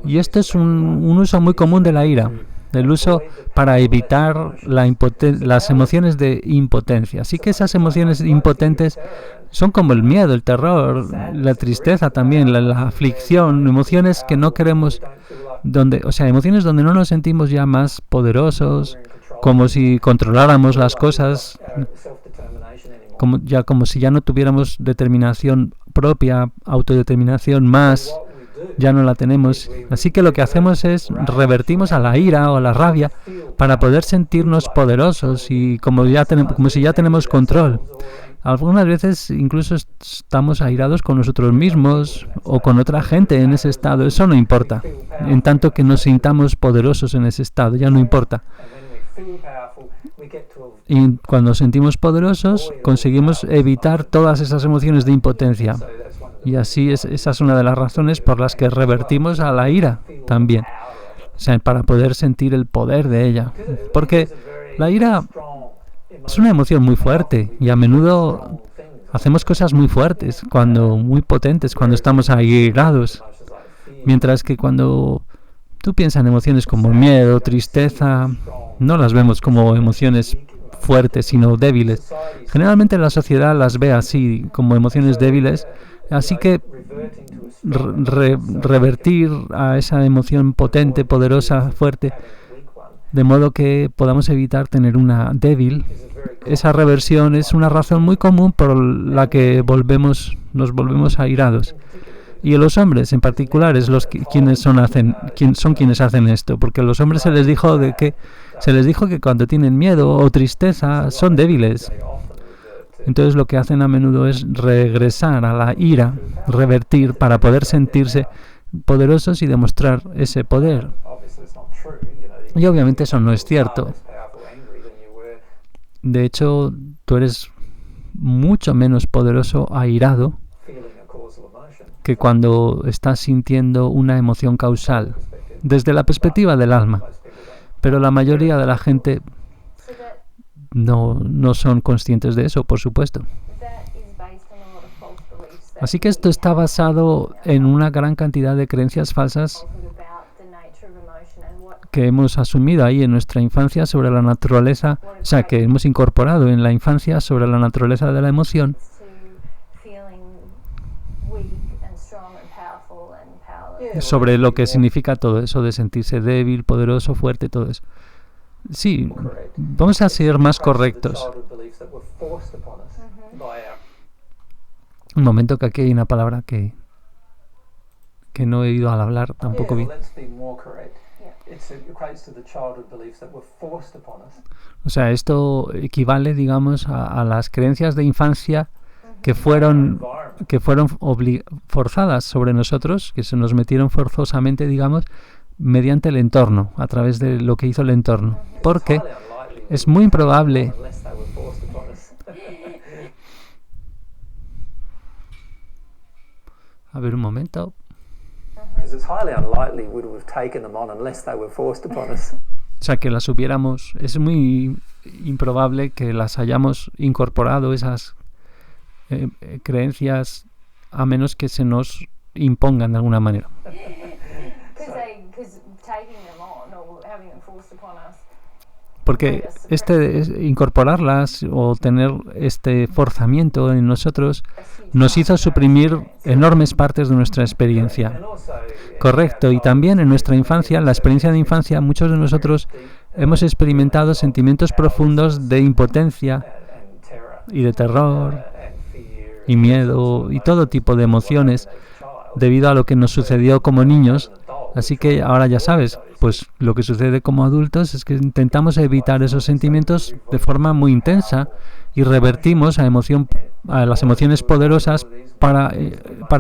Y esto es un uso muy común de la ira, el uso para evitar las emociones de impotencia. Así que esas emociones impotentes son como el miedo, el terror, la tristeza también, la aflicción, emociones que no queremos, emociones donde no nos sentimos ya más poderosos, como si controláramos las cosas, como si ya no tuviéramos determinación propia, autodeterminación más, ya no la tenemos. Así que lo que hacemos es revertimos a la ira o a la rabia para poder sentirnos poderosos y como si ya tenemos control. Algunas veces incluso estamos airados con nosotros mismos o con otra gente en ese estado. Eso no importa. En tanto que nos sintamos poderosos en ese estado, ya no importa. Y cuando nos sentimos poderosos, conseguimos evitar todas esas emociones de impotencia. Y así esa es una de las razones por las que revertimos a la ira también. O sea, para poder sentir el poder de ella. Porque la ira es una emoción muy fuerte y a menudo hacemos cosas muy fuertes, muy potentes, cuando estamos airados. Mientras que cuando tú piensas en emociones como miedo, tristeza, no las vemos como emociones fuertes, sino débiles. Generalmente la sociedad las ve así, como emociones débiles. Así que revertir a esa emoción potente, poderosa, fuerte, de modo que podamos evitar tener una débil. Esa reversión es una razón muy común por la que nos volvemos airados. Y los hombres en particular es quienes hacen esto, porque a los hombres se les dijo que cuando tienen miedo o tristeza son débiles. Entonces lo que hacen a menudo es regresar a la ira, revertir para poder sentirse poderosos y demostrar ese poder. Y obviamente eso no es cierto. De hecho, tú eres mucho menos poderoso airado que cuando estás sintiendo una emoción causal, desde la perspectiva del alma. Pero la mayoría de la gente no son conscientes de eso, por supuesto. Así que esto está basado en una gran cantidad de creencias falsas que hemos asumido ahí en nuestra infancia sobre la naturaleza, o sea, que hemos incorporado en la infancia sobre la naturaleza de la emoción. Sobre lo que significa todo eso de sentirse débil, poderoso, fuerte, todo eso. Sí, vamos a ser más correctos. Un momento, que aquí hay una palabra que que no he ido a hablar tampoco bien. O sea, esto equivale, digamos, a las creencias de infancia que fueron forzadas sobre nosotros, que se nos metieron forzosamente, digamos, mediante el entorno, a través de lo que hizo el entorno. Porque es muy improbable. A ver, un momento. O sea, que las hubiéramos... Es muy improbable que las hayamos incorporado, esas creencias, a menos que se nos impongan de alguna manera. Porque incorporarlas o tener este forzamiento en nosotros nos hizo suprimir enormes partes de nuestra experiencia. Correcto, y también en nuestra infancia, en la experiencia de infancia, muchos de nosotros hemos experimentado sentimientos profundos de impotencia y de terror y miedo y todo tipo de emociones debido a lo que nos sucedió como niños. Así que ahora ya sabes, pues lo que sucede como adultos es que intentamos evitar esos sentimientos de forma muy intensa y revertimos a las emociones poderosas para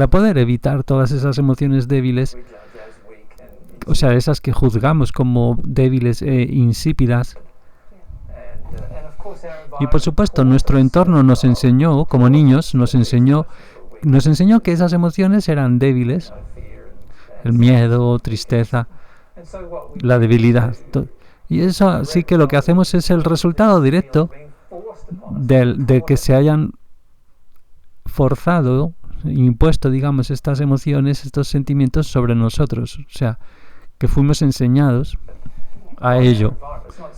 poder evitar todas esas emociones débiles, o sea, esas que juzgamos como débiles e insípidas. Y por supuesto, nuestro entorno nos enseñó, como niños, nos enseñó que esas emociones eran débiles. El miedo, tristeza, la debilidad. Y eso sí que lo que hacemos es el resultado directo de que se hayan forzado, impuesto, digamos, estas emociones, estos sentimientos sobre nosotros. O sea, que fuimos enseñados a ello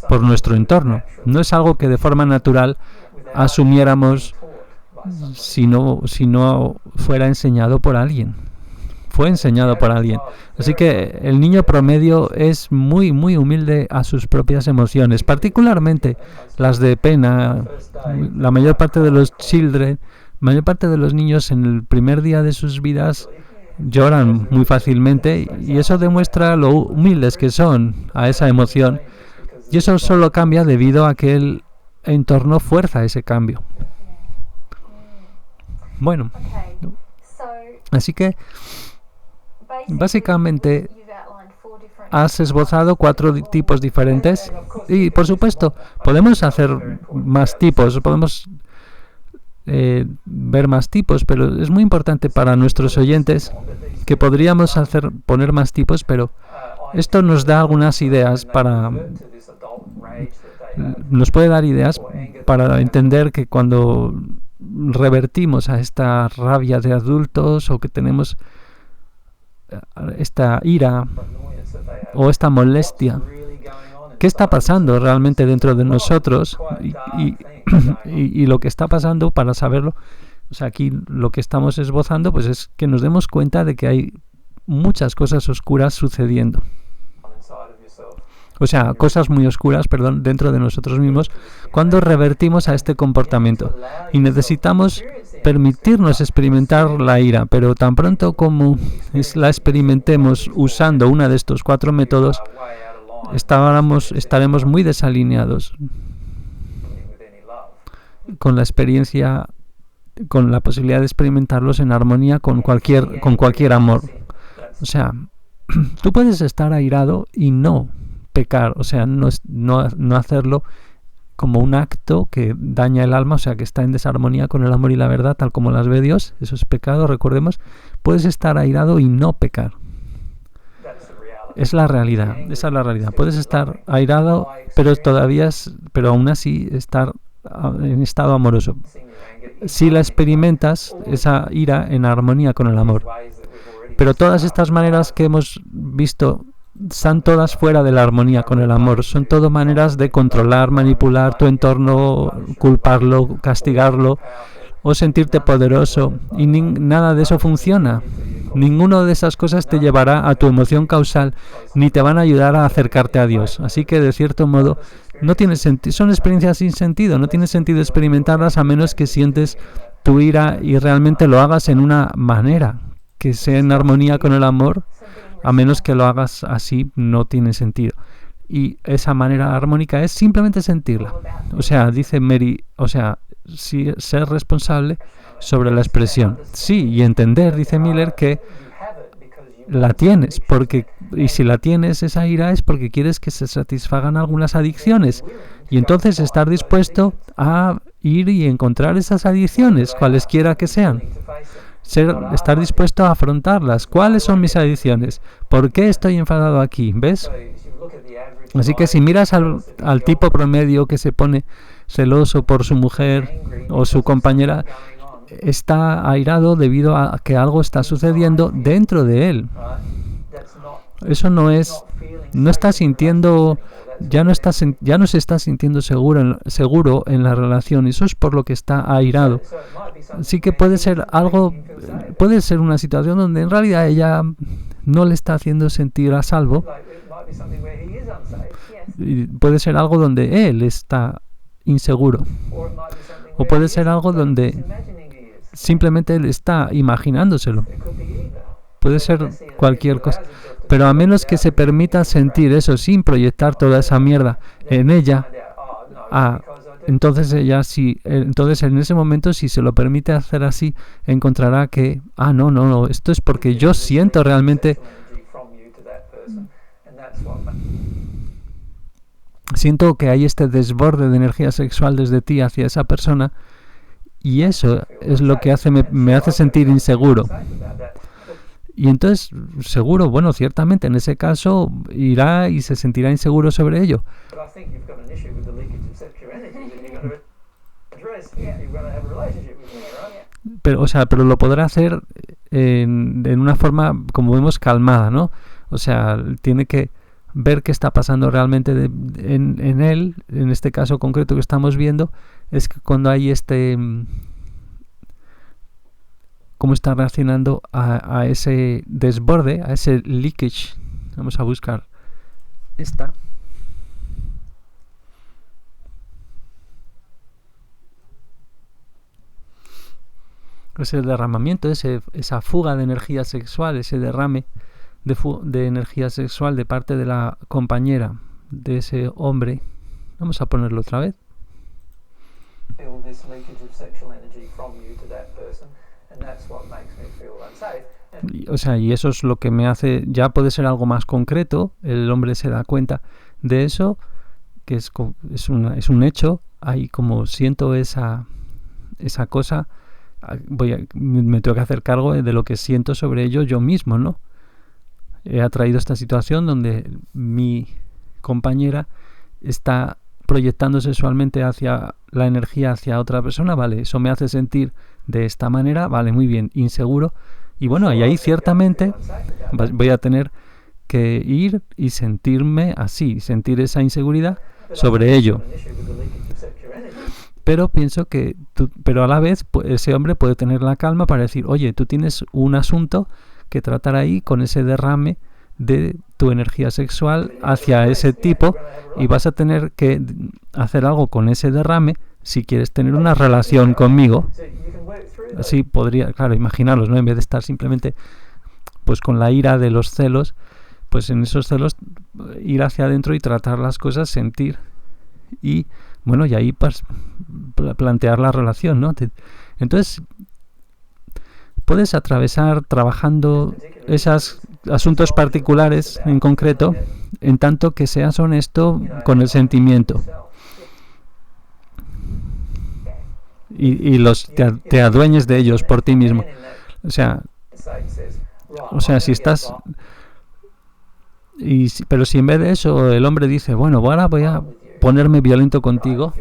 por nuestro entorno. No es algo que de forma natural asumiéramos si no fuera enseñado por alguien. Fue enseñado por alguien. Así que el niño promedio es muy, muy humilde a sus propias emociones, particularmente las de pena. La mayor parte de los niños en el primer día de sus vidas lloran muy fácilmente y eso demuestra lo humildes que son a esa emoción. Y eso solo cambia debido a que el entorno fuerza ese cambio. Bueno, así que básicamente has esbozado 4 tipos diferentes y por supuesto podemos hacer más tipos, podemos ver más tipos, pero es muy importante para nuestros oyentes que podríamos poner más tipos, pero esto nos da algunas ideas nos puede dar ideas para entender que cuando revertimos a esta rabia de adultos o que tenemos esta ira o esta molestia, ¿qué está pasando realmente dentro de nosotros? Y lo que está pasando, para saberlo, o sea, aquí lo que estamos esbozando pues es que nos demos cuenta de que hay muchas cosas oscuras sucediendo. O sea, cosas muy oscuras, dentro de nosotros mismos cuando revertimos a este comportamiento. Y necesitamos permitirnos experimentar la ira, pero tan pronto como la experimentemos usando uno de estos 4 métodos, estaremos muy desalineados con la experiencia, con la posibilidad de experimentarlos en armonía con cualquier amor. O sea, tú puedes estar airado y no pecar, o sea, no hacerlo como un acto que daña el alma, o sea, que está en desarmonía con el amor y la verdad, tal como las ve Dios. Eso es pecado, recordemos. Puedes estar airado y no pecar. Es la realidad, esa es la realidad. Puedes estar airado, pero aún así estar en estado amoroso. Si la experimentas, esa ira, en armonía con el amor. Pero todas estas maneras que hemos visto están todas fuera de la armonía con el amor. Son todo maneras de controlar, manipular tu entorno, culparlo, castigarlo o sentirte poderoso. Y nada de eso funciona. Ninguna de esas cosas te llevará a tu emoción causal ni te van a ayudar a acercarte a Dios. Así que, de cierto modo, no tiene sentido. Son experiencias sin sentido. No tiene sentido experimentarlas a menos que sientes tu ira y realmente lo hagas en una manera que sea en armonía con el amor, a menos que lo hagas así, no tiene sentido. Y esa manera armónica es simplemente sentirla. O sea, dice Mary, o sea, ser responsable sobre la expresión. Sí, y entender, dice Miller, que la tienes, y si la tienes, esa ira es porque quieres que se satisfagan algunas adicciones. Y entonces estar dispuesto a ir y encontrar esas adicciones, cualesquiera que sean. Estar dispuesto a afrontarlas. ¿Cuáles son mis adicciones? ¿Por qué estoy enfadado aquí? ¿Ves? Así que si miras al tipo promedio que se pone celoso por su mujer o su compañera, está airado debido a que algo está sucediendo dentro de él. Eso no está sintiendo, ya no se está sintiendo seguro en la relación. Eso es por lo que está airado. Así que puede ser una situación donde en realidad ella no le está haciendo sentir a salvo. Y puede ser algo donde él está inseguro. O puede ser algo donde simplemente él está imaginándoselo. Puede ser cualquier cosa. Pero a menos que se permita sentir eso sin proyectar toda esa mierda en ella, entonces en ese momento, si se lo permite hacer así, encontrará que, no, esto es porque yo siento realmente, siento que hay este desborde de energía sexual desde ti hacia esa persona, y eso es lo que me hace sentir inseguro. Y entonces, seguro, bueno, ciertamente en ese caso irá y se sentirá inseguro sobre ello. Pero lo podrá hacer en una forma, como vemos, calmada, ¿no? O sea, tiene que ver qué está pasando realmente en él. En este caso concreto que estamos viendo, es que cuando hay cómo está reaccionando a ese desborde, a ese leakage. Vamos a buscar esta. Ese derramamiento, esa fuga de energía sexual, ese derrame de energía sexual de parte de la compañera de ese hombre. Vamos a ponerlo otra vez. O sea, y eso es lo que me hace, ya puede ser algo más concreto, el hombre se da cuenta de eso, que es un hecho, ahí como siento esa cosa, me tengo que hacer cargo de lo que siento sobre ello yo mismo, ¿no? He atraído esta situación donde mi compañera está proyectando sexualmente hacia la energía hacia otra persona, vale, eso me hace sentir de esta manera, vale, muy bien, inseguro, y bueno, y ahí ciertamente voy a tener que ir y sentirme así, sentir esa inseguridad sobre ello. Pero pienso pero a la vez ese hombre puede tener la calma para decir, oye, tú tienes un asunto que tratar ahí con ese derrame de tu energía sexual hacia ese tipo, y vas a tener que hacer algo con ese derrame si quieres tener una relación conmigo. Así podría, claro, imaginaros, ¿no? En vez de estar simplemente pues con la ira de los celos, pues en esos celos ir hacia adentro y tratar las cosas, sentir, y bueno, y ahí pues plantear la relación, ¿no? Entonces puedes atravesar trabajando esos asuntos particulares en concreto, en tanto que seas honesto con el sentimiento. Y te adueñes de ellos por ti mismo. O sea, si estás... pero si en vez de eso el hombre dice, bueno, ahora voy a ponerme violento contigo,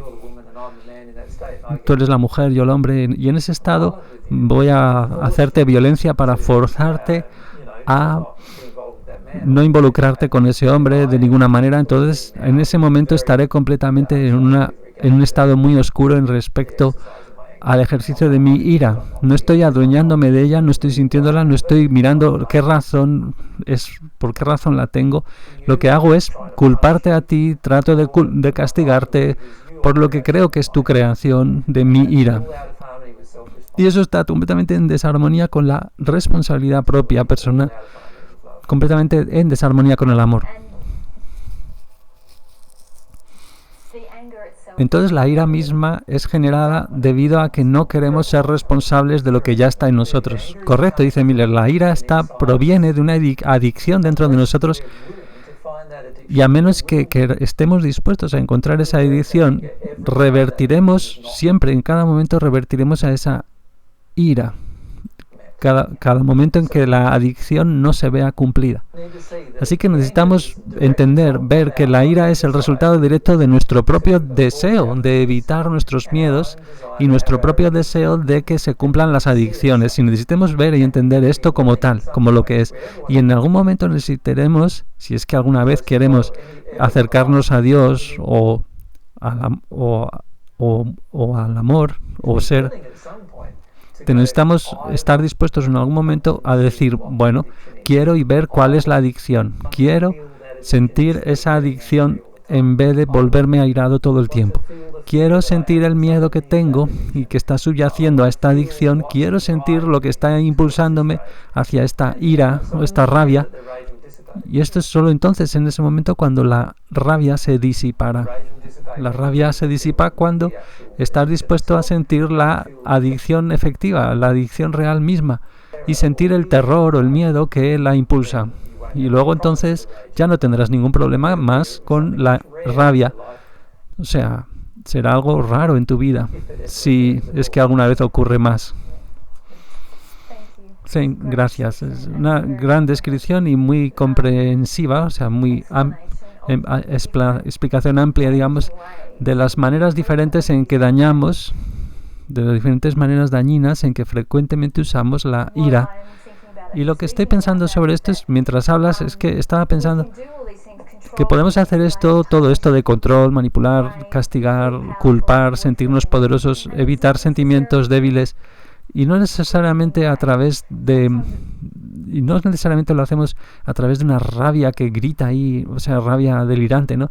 tú eres la mujer, yo el hombre, y en ese estado voy a hacerte violencia para forzarte a no involucrarte con ese hombre de ninguna manera, entonces en ese momento estaré completamente en un estado muy oscuro en respecto al ejercicio de mi ira. No estoy adueñándome de ella, no estoy sintiéndola, no estoy mirando por qué razón la tengo. Lo que hago es culparte a ti, trato de castigarte por lo que creo que es tu creación de mi ira. Y eso está completamente en desarmonía con la responsabilidad propia personal, completamente en desarmonía con el amor. Entonces la ira misma es generada debido a que no queremos ser responsables de lo que ya está en nosotros. Correcto, dice Miller, la ira proviene de una adicción dentro de nosotros, y a menos que estemos dispuestos a encontrar esa adicción, revertiremos siempre, en cada momento revertiremos a esa ira. Cada momento en que la adicción no se vea cumplida. Así que necesitamos ver que la ira es el resultado directo de nuestro propio deseo de evitar nuestros miedos y nuestro propio deseo de que se cumplan las adicciones. Y necesitamos ver y entender esto como tal, como lo que es. Y en algún momento necesitaremos, si es que alguna vez queremos acercarnos a Dios o al amor o ser... Necesitamos estar dispuestos en algún momento a decir, bueno, quiero y ver cuál es la adicción. Quiero sentir esa adicción en vez de volverme airado todo el tiempo. Quiero sentir el miedo que tengo y que está subyaciendo a esta adicción. Quiero sentir lo que está impulsándome hacia esta ira o esta rabia. Y esto es solo entonces, en ese momento, cuando la rabia se disipará. La rabia se disipa cuando estás dispuesto a sentir la adicción efectiva, la adicción real misma, y sentir el terror o el miedo que la impulsa. Y luego entonces ya no tendrás ningún problema más con la rabia. O sea, será algo raro en tu vida, si es que alguna vez ocurre más. Sí, gracias. Es una gran descripción y muy comprensiva, o sea, muy explicación amplia, digamos, de las maneras diferentes en que dañamos, de las diferentes maneras dañinas en que frecuentemente usamos la ira. Y lo que estoy pensando sobre esto es, mientras hablas, es que estaba pensando que podemos hacer todo esto de control, manipular, castigar, culpar, sentirnos poderosos, evitar sentimientos débiles, y no necesariamente lo hacemos a través de una rabia que grita ahí, o sea, rabia delirante, ¿no?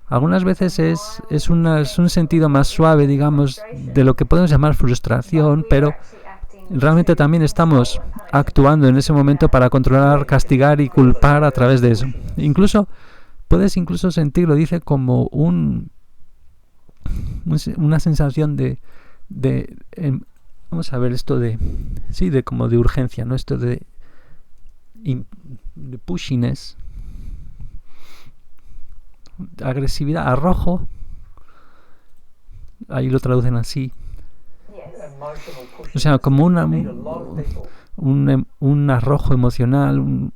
Algunas veces es un sentido más suave, digamos, de lo que podemos llamar frustración, pero realmente también estamos actuando en ese momento para controlar, castigar y culpar a través de eso. Puedes sentirlo, dice, como una sensación de vamos a ver esto de como de urgencia, ¿no? Esto de pushiness, agresividad, arrojo, ahí lo traducen así. O sea, como un arrojo emocional.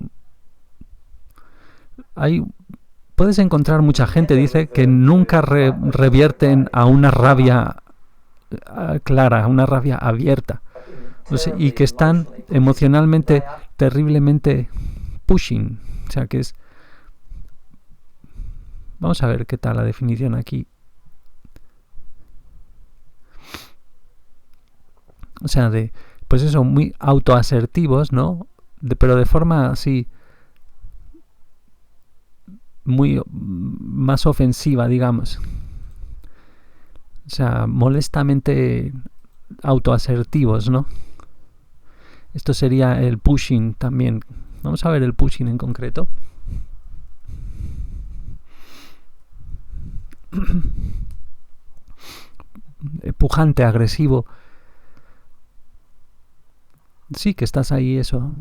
Puedes encontrar mucha gente, dice, que nunca revierten a una rabia clara, una rabia abierta, o sea, y que están emocionalmente terriblemente pushing, o sea, que es... Vamos a ver qué tal la definición aquí. O sea, pues eso, muy autoasertivos, ¿no? Pero de forma así muy más ofensiva, digamos. O sea, molestamente autoasertivos, ¿no? Esto sería el pushing también. Vamos a ver el pushing en concreto. Pujante, agresivo. Sí, que estás ahí, eso,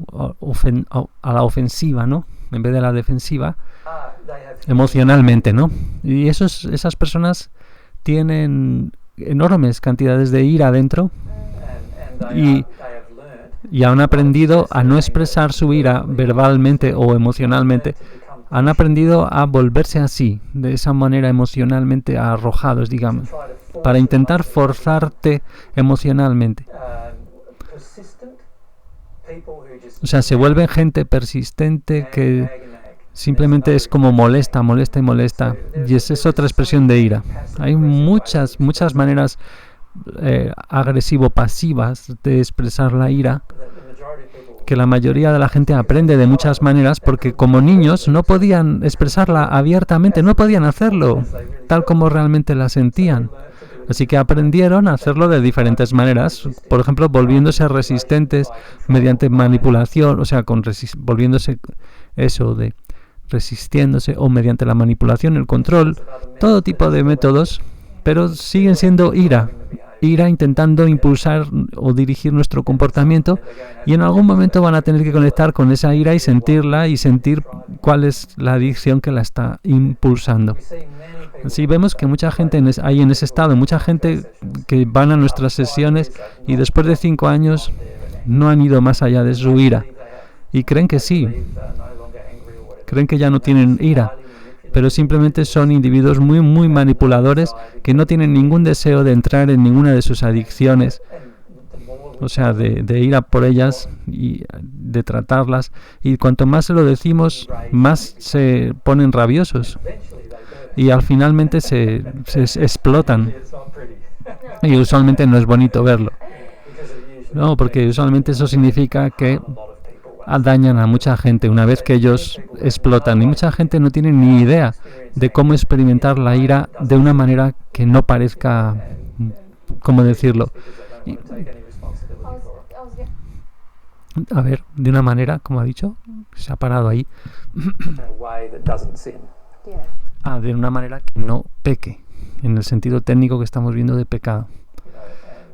a la ofensiva, ¿no? En vez de la defensiva, emocionalmente, ¿no? Y esas personas tienen enormes cantidades de ira adentro y han aprendido a no expresar su ira verbalmente o emocionalmente. Han aprendido a volverse así, de esa manera emocionalmente arrojados, digamos, para intentar forzarte emocionalmente. O sea, se vuelven gente persistente que simplemente es como molesta. Y esa es otra expresión de ira. Hay muchas maneras agresivo-pasivas de expresar la ira, que la mayoría de la gente aprende de muchas maneras, porque como niños no podían expresarla abiertamente, no podían hacerlo tal como realmente la sentían. Así que aprendieron a hacerlo de diferentes maneras, por ejemplo, volviéndose resistentes mediante manipulación, o sea, volviéndose eso de resistiéndose o mediante la manipulación, el control, todo tipo de métodos, pero siguen siendo ira intentando impulsar o dirigir nuestro comportamiento, y en algún momento van a tener que conectar con esa ira y sentirla y sentir cuál es la adicción que la está impulsando. Así vemos que mucha gente hay en ese estado, mucha gente que van a nuestras sesiones y después de 5 años no han ido más allá de su ira y creen que sí, creen que ya no tienen ira, pero simplemente son individuos muy, muy manipuladores que no tienen ningún deseo de entrar en ninguna de sus adicciones, o sea, de ir a por ellas y de tratarlas. Y cuanto más se lo decimos, más se ponen rabiosos y al finalmente se explotan. Y usualmente no es bonito verlo. No, porque usualmente eso significa que dañan a mucha gente una vez que ellos explotan, y mucha gente no tiene ni idea de cómo experimentar la ira de una manera que no parezca, ¿cómo decirlo? A ver, de una manera, como ha dicho, se ha parado ahí. De una manera que no peque, en el sentido técnico que estamos viendo de pecado.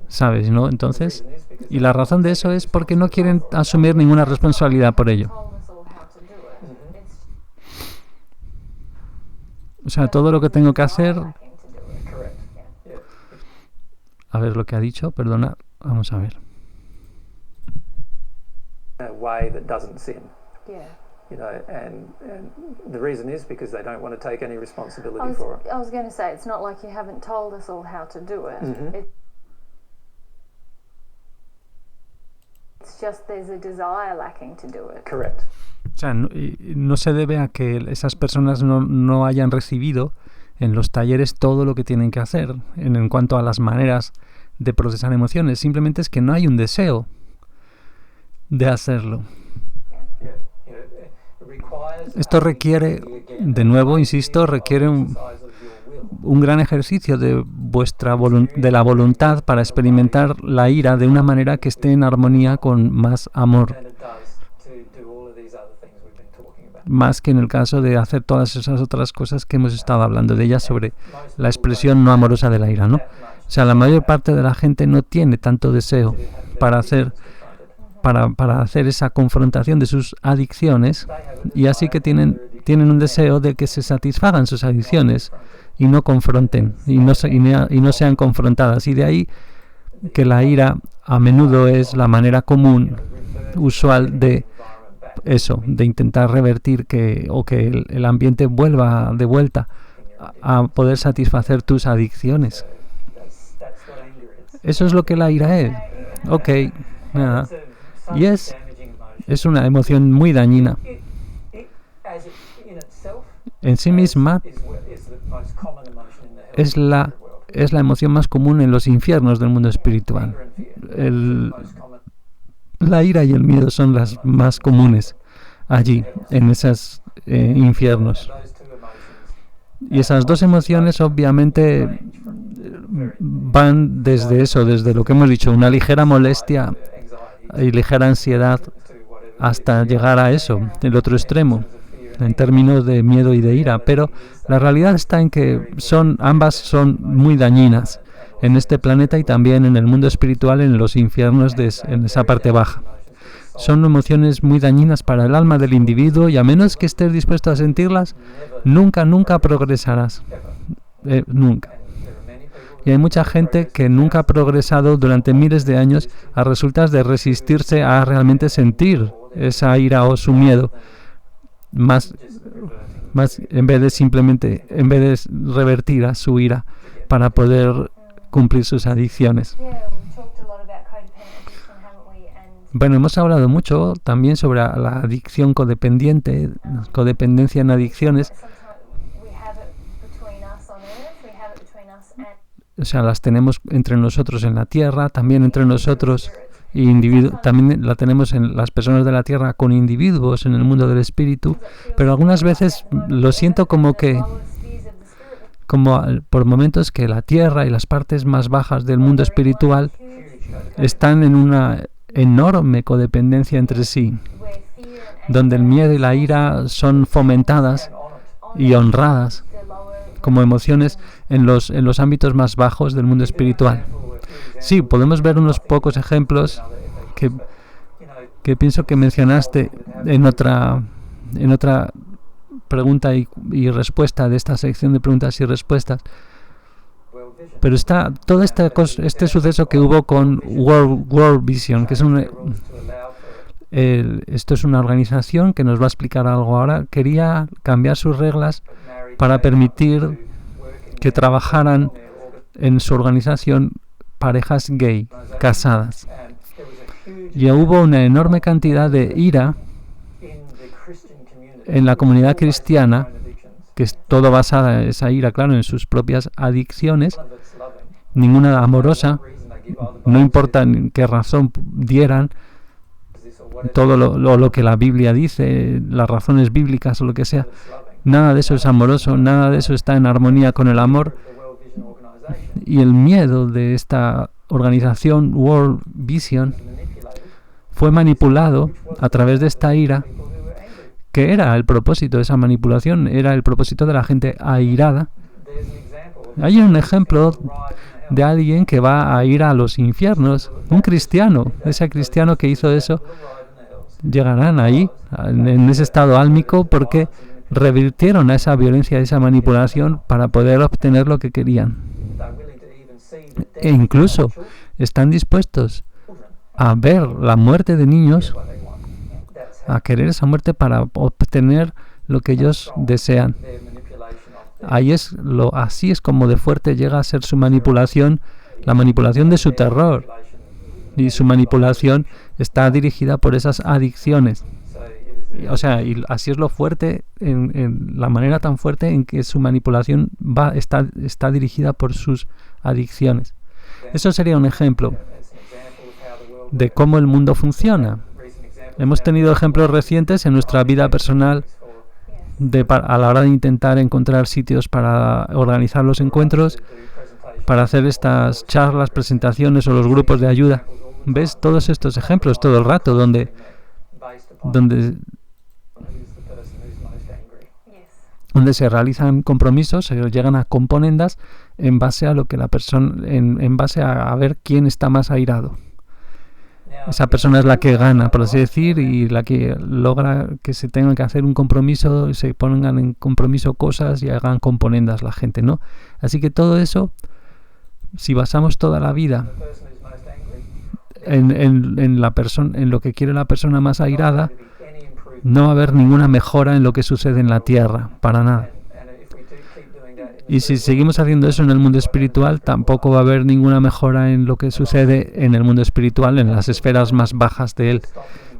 ¿Sabes, no? Entonces, y la razón de eso es porque no quieren asumir ninguna responsabilidad por ello. O sea, todo lo que tengo que hacer... A ver lo que ha dicho, perdona, vamos a ver. You know, and the reason is because they don't want to take any responsibility for it. I was going to say, it's not like you haven't told us all how to do it. It's just there's a desire lacking to do it. Correct. O sea, no se debe a que esas personas no hayan recibido en los talleres todo lo que tienen que hacer en cuanto a las maneras de procesar emociones. Simplemente es que no hay un deseo de hacerlo. Esto requiere, de nuevo, insisto, requiere un gran ejercicio de la voluntad para experimentar la ira de una manera que esté en armonía con más amor. Más que en el caso de hacer todas esas otras cosas que hemos estado hablando de ellas sobre la expresión no amorosa de la ira, ¿no? O sea, la mayor parte de la gente no tiene tanto deseo para hacer esa confrontación de sus adicciones, y así que tienen un deseo de que se satisfagan sus adicciones y no confronten y no sean confrontadas, y de ahí que la ira a menudo es la manera común, usual de eso, de intentar revertir que el ambiente vuelva de vuelta a poder satisfacer tus adicciones. Eso es lo que la ira es. Ok, nada. Y es una emoción muy dañina. En sí misma es la emoción más común en los infiernos del mundo espiritual. La ira y el miedo son las más comunes allí, en esos infiernos. Y esas dos emociones obviamente van desde lo que hemos dicho, una ligera molestia y ligera ansiedad, hasta llegar a eso, el otro extremo, en términos de miedo y de ira. Pero la realidad está en que ambas son muy dañinas en este planeta y también en el mundo espiritual, en los infiernos, en esa parte baja. Son emociones muy dañinas para el alma del individuo, y a menos que estés dispuesto a sentirlas, nunca progresarás. Nunca. Y hay mucha gente que nunca ha progresado durante miles de años a resultas de resistirse a realmente sentir esa ira o su miedo, más en vez de revertir a su ira para poder cumplir sus adicciones. Bueno, hemos hablado mucho también sobre la adicción codependencia en adicciones. O sea, las tenemos entre nosotros en la tierra, también entre nosotros también la tenemos en las personas de la tierra con individuos en el mundo del espíritu, pero algunas veces lo siento como que como por momentos que la tierra y las partes más bajas del mundo espiritual están en una enorme codependencia entre sí, donde el miedo y la ira son fomentadas y honradas como emociones en los ámbitos más bajos del mundo espiritual. Sí, podemos ver unos pocos ejemplos que pienso que mencionaste en otra pregunta y respuesta de esta sección de preguntas y respuestas. Pero está todo este suceso que hubo con World Vision, que es esto es una organización que nos va a explicar algo ahora. Quería cambiar sus reglas para permitir que trabajaran en su organización parejas gay, casadas. Y hubo una enorme cantidad de ira en la comunidad cristiana, que es todo basada en esa ira, claro, en sus propias adicciones, ninguna amorosa, no importa en qué razón dieran, todo lo que la Biblia dice, las razones bíblicas o lo que sea, nada de eso es amoroso, nada de eso está en armonía con el amor. Y el miedo de esta organización World Vision fue manipulado a través de esta ira, que era el propósito de esa manipulación, era el propósito de la gente airada. Hay un ejemplo de alguien que va a ir a los infiernos, un cristiano. Ese cristiano que hizo eso, llegarán ahí, en ese estado álmico, porque revirtieron a esa violencia, a esa manipulación para poder obtener lo que querían. E incluso están dispuestos a ver la muerte de niños, a querer esa muerte para obtener lo que ellos desean. Así es como de fuerte llega a ser su manipulación, la manipulación de su terror. Y su manipulación está dirigida por esas adicciones. Y así es lo fuerte, en la manera tan fuerte en que su manipulación está dirigida por sus adicciones. Eso sería un ejemplo de cómo el mundo funciona. Hemos tenido ejemplos recientes en nuestra vida personal a la hora de intentar encontrar sitios para organizar los encuentros, para hacer estas charlas, presentaciones o los grupos de ayuda. ¿Ves todos estos ejemplos todo el rato donde se realizan compromisos, se llegan a componendas en base a lo que la persona, en base a ver quién está más airado? Esa persona es la que gana, por así decir, y la que logra que se tenga que hacer un compromiso, se pongan en compromiso cosas y hagan componendas la gente, ¿no? Así que todo eso, si basamos toda la vida en lo que quiere la persona más airada, no va a haber ninguna mejora en lo que sucede en la tierra, para nada. Y si seguimos haciendo eso en el mundo espiritual, tampoco va a haber ninguna mejora en lo que sucede en el mundo espiritual, en las esferas más bajas de él.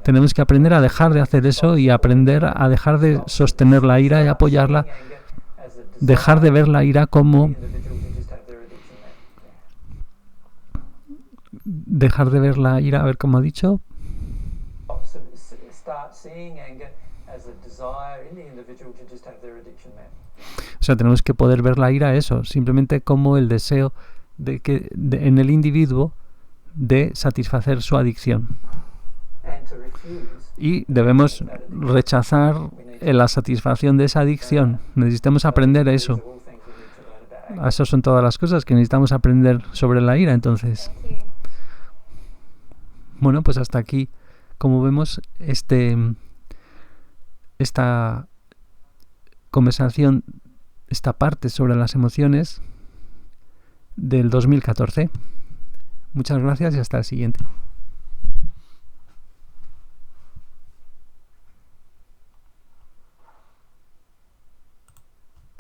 Tenemos que aprender a dejar de hacer eso y aprender a dejar de sostener la ira y apoyarla, dejar de ver la ira como... Dejar de ver la ira, a ver cómo ha dicho... O sea, tenemos que poder ver la ira, eso, simplemente como el deseo en el individuo de satisfacer su adicción. Y debemos rechazar la satisfacción de esa adicción. Necesitamos aprender eso. Esas son todas las cosas que necesitamos aprender sobre la ira, entonces. Bueno, pues hasta aquí, como vemos, esta conversación, esta parte sobre las emociones del 2014. Muchas gracias y hasta el siguiente.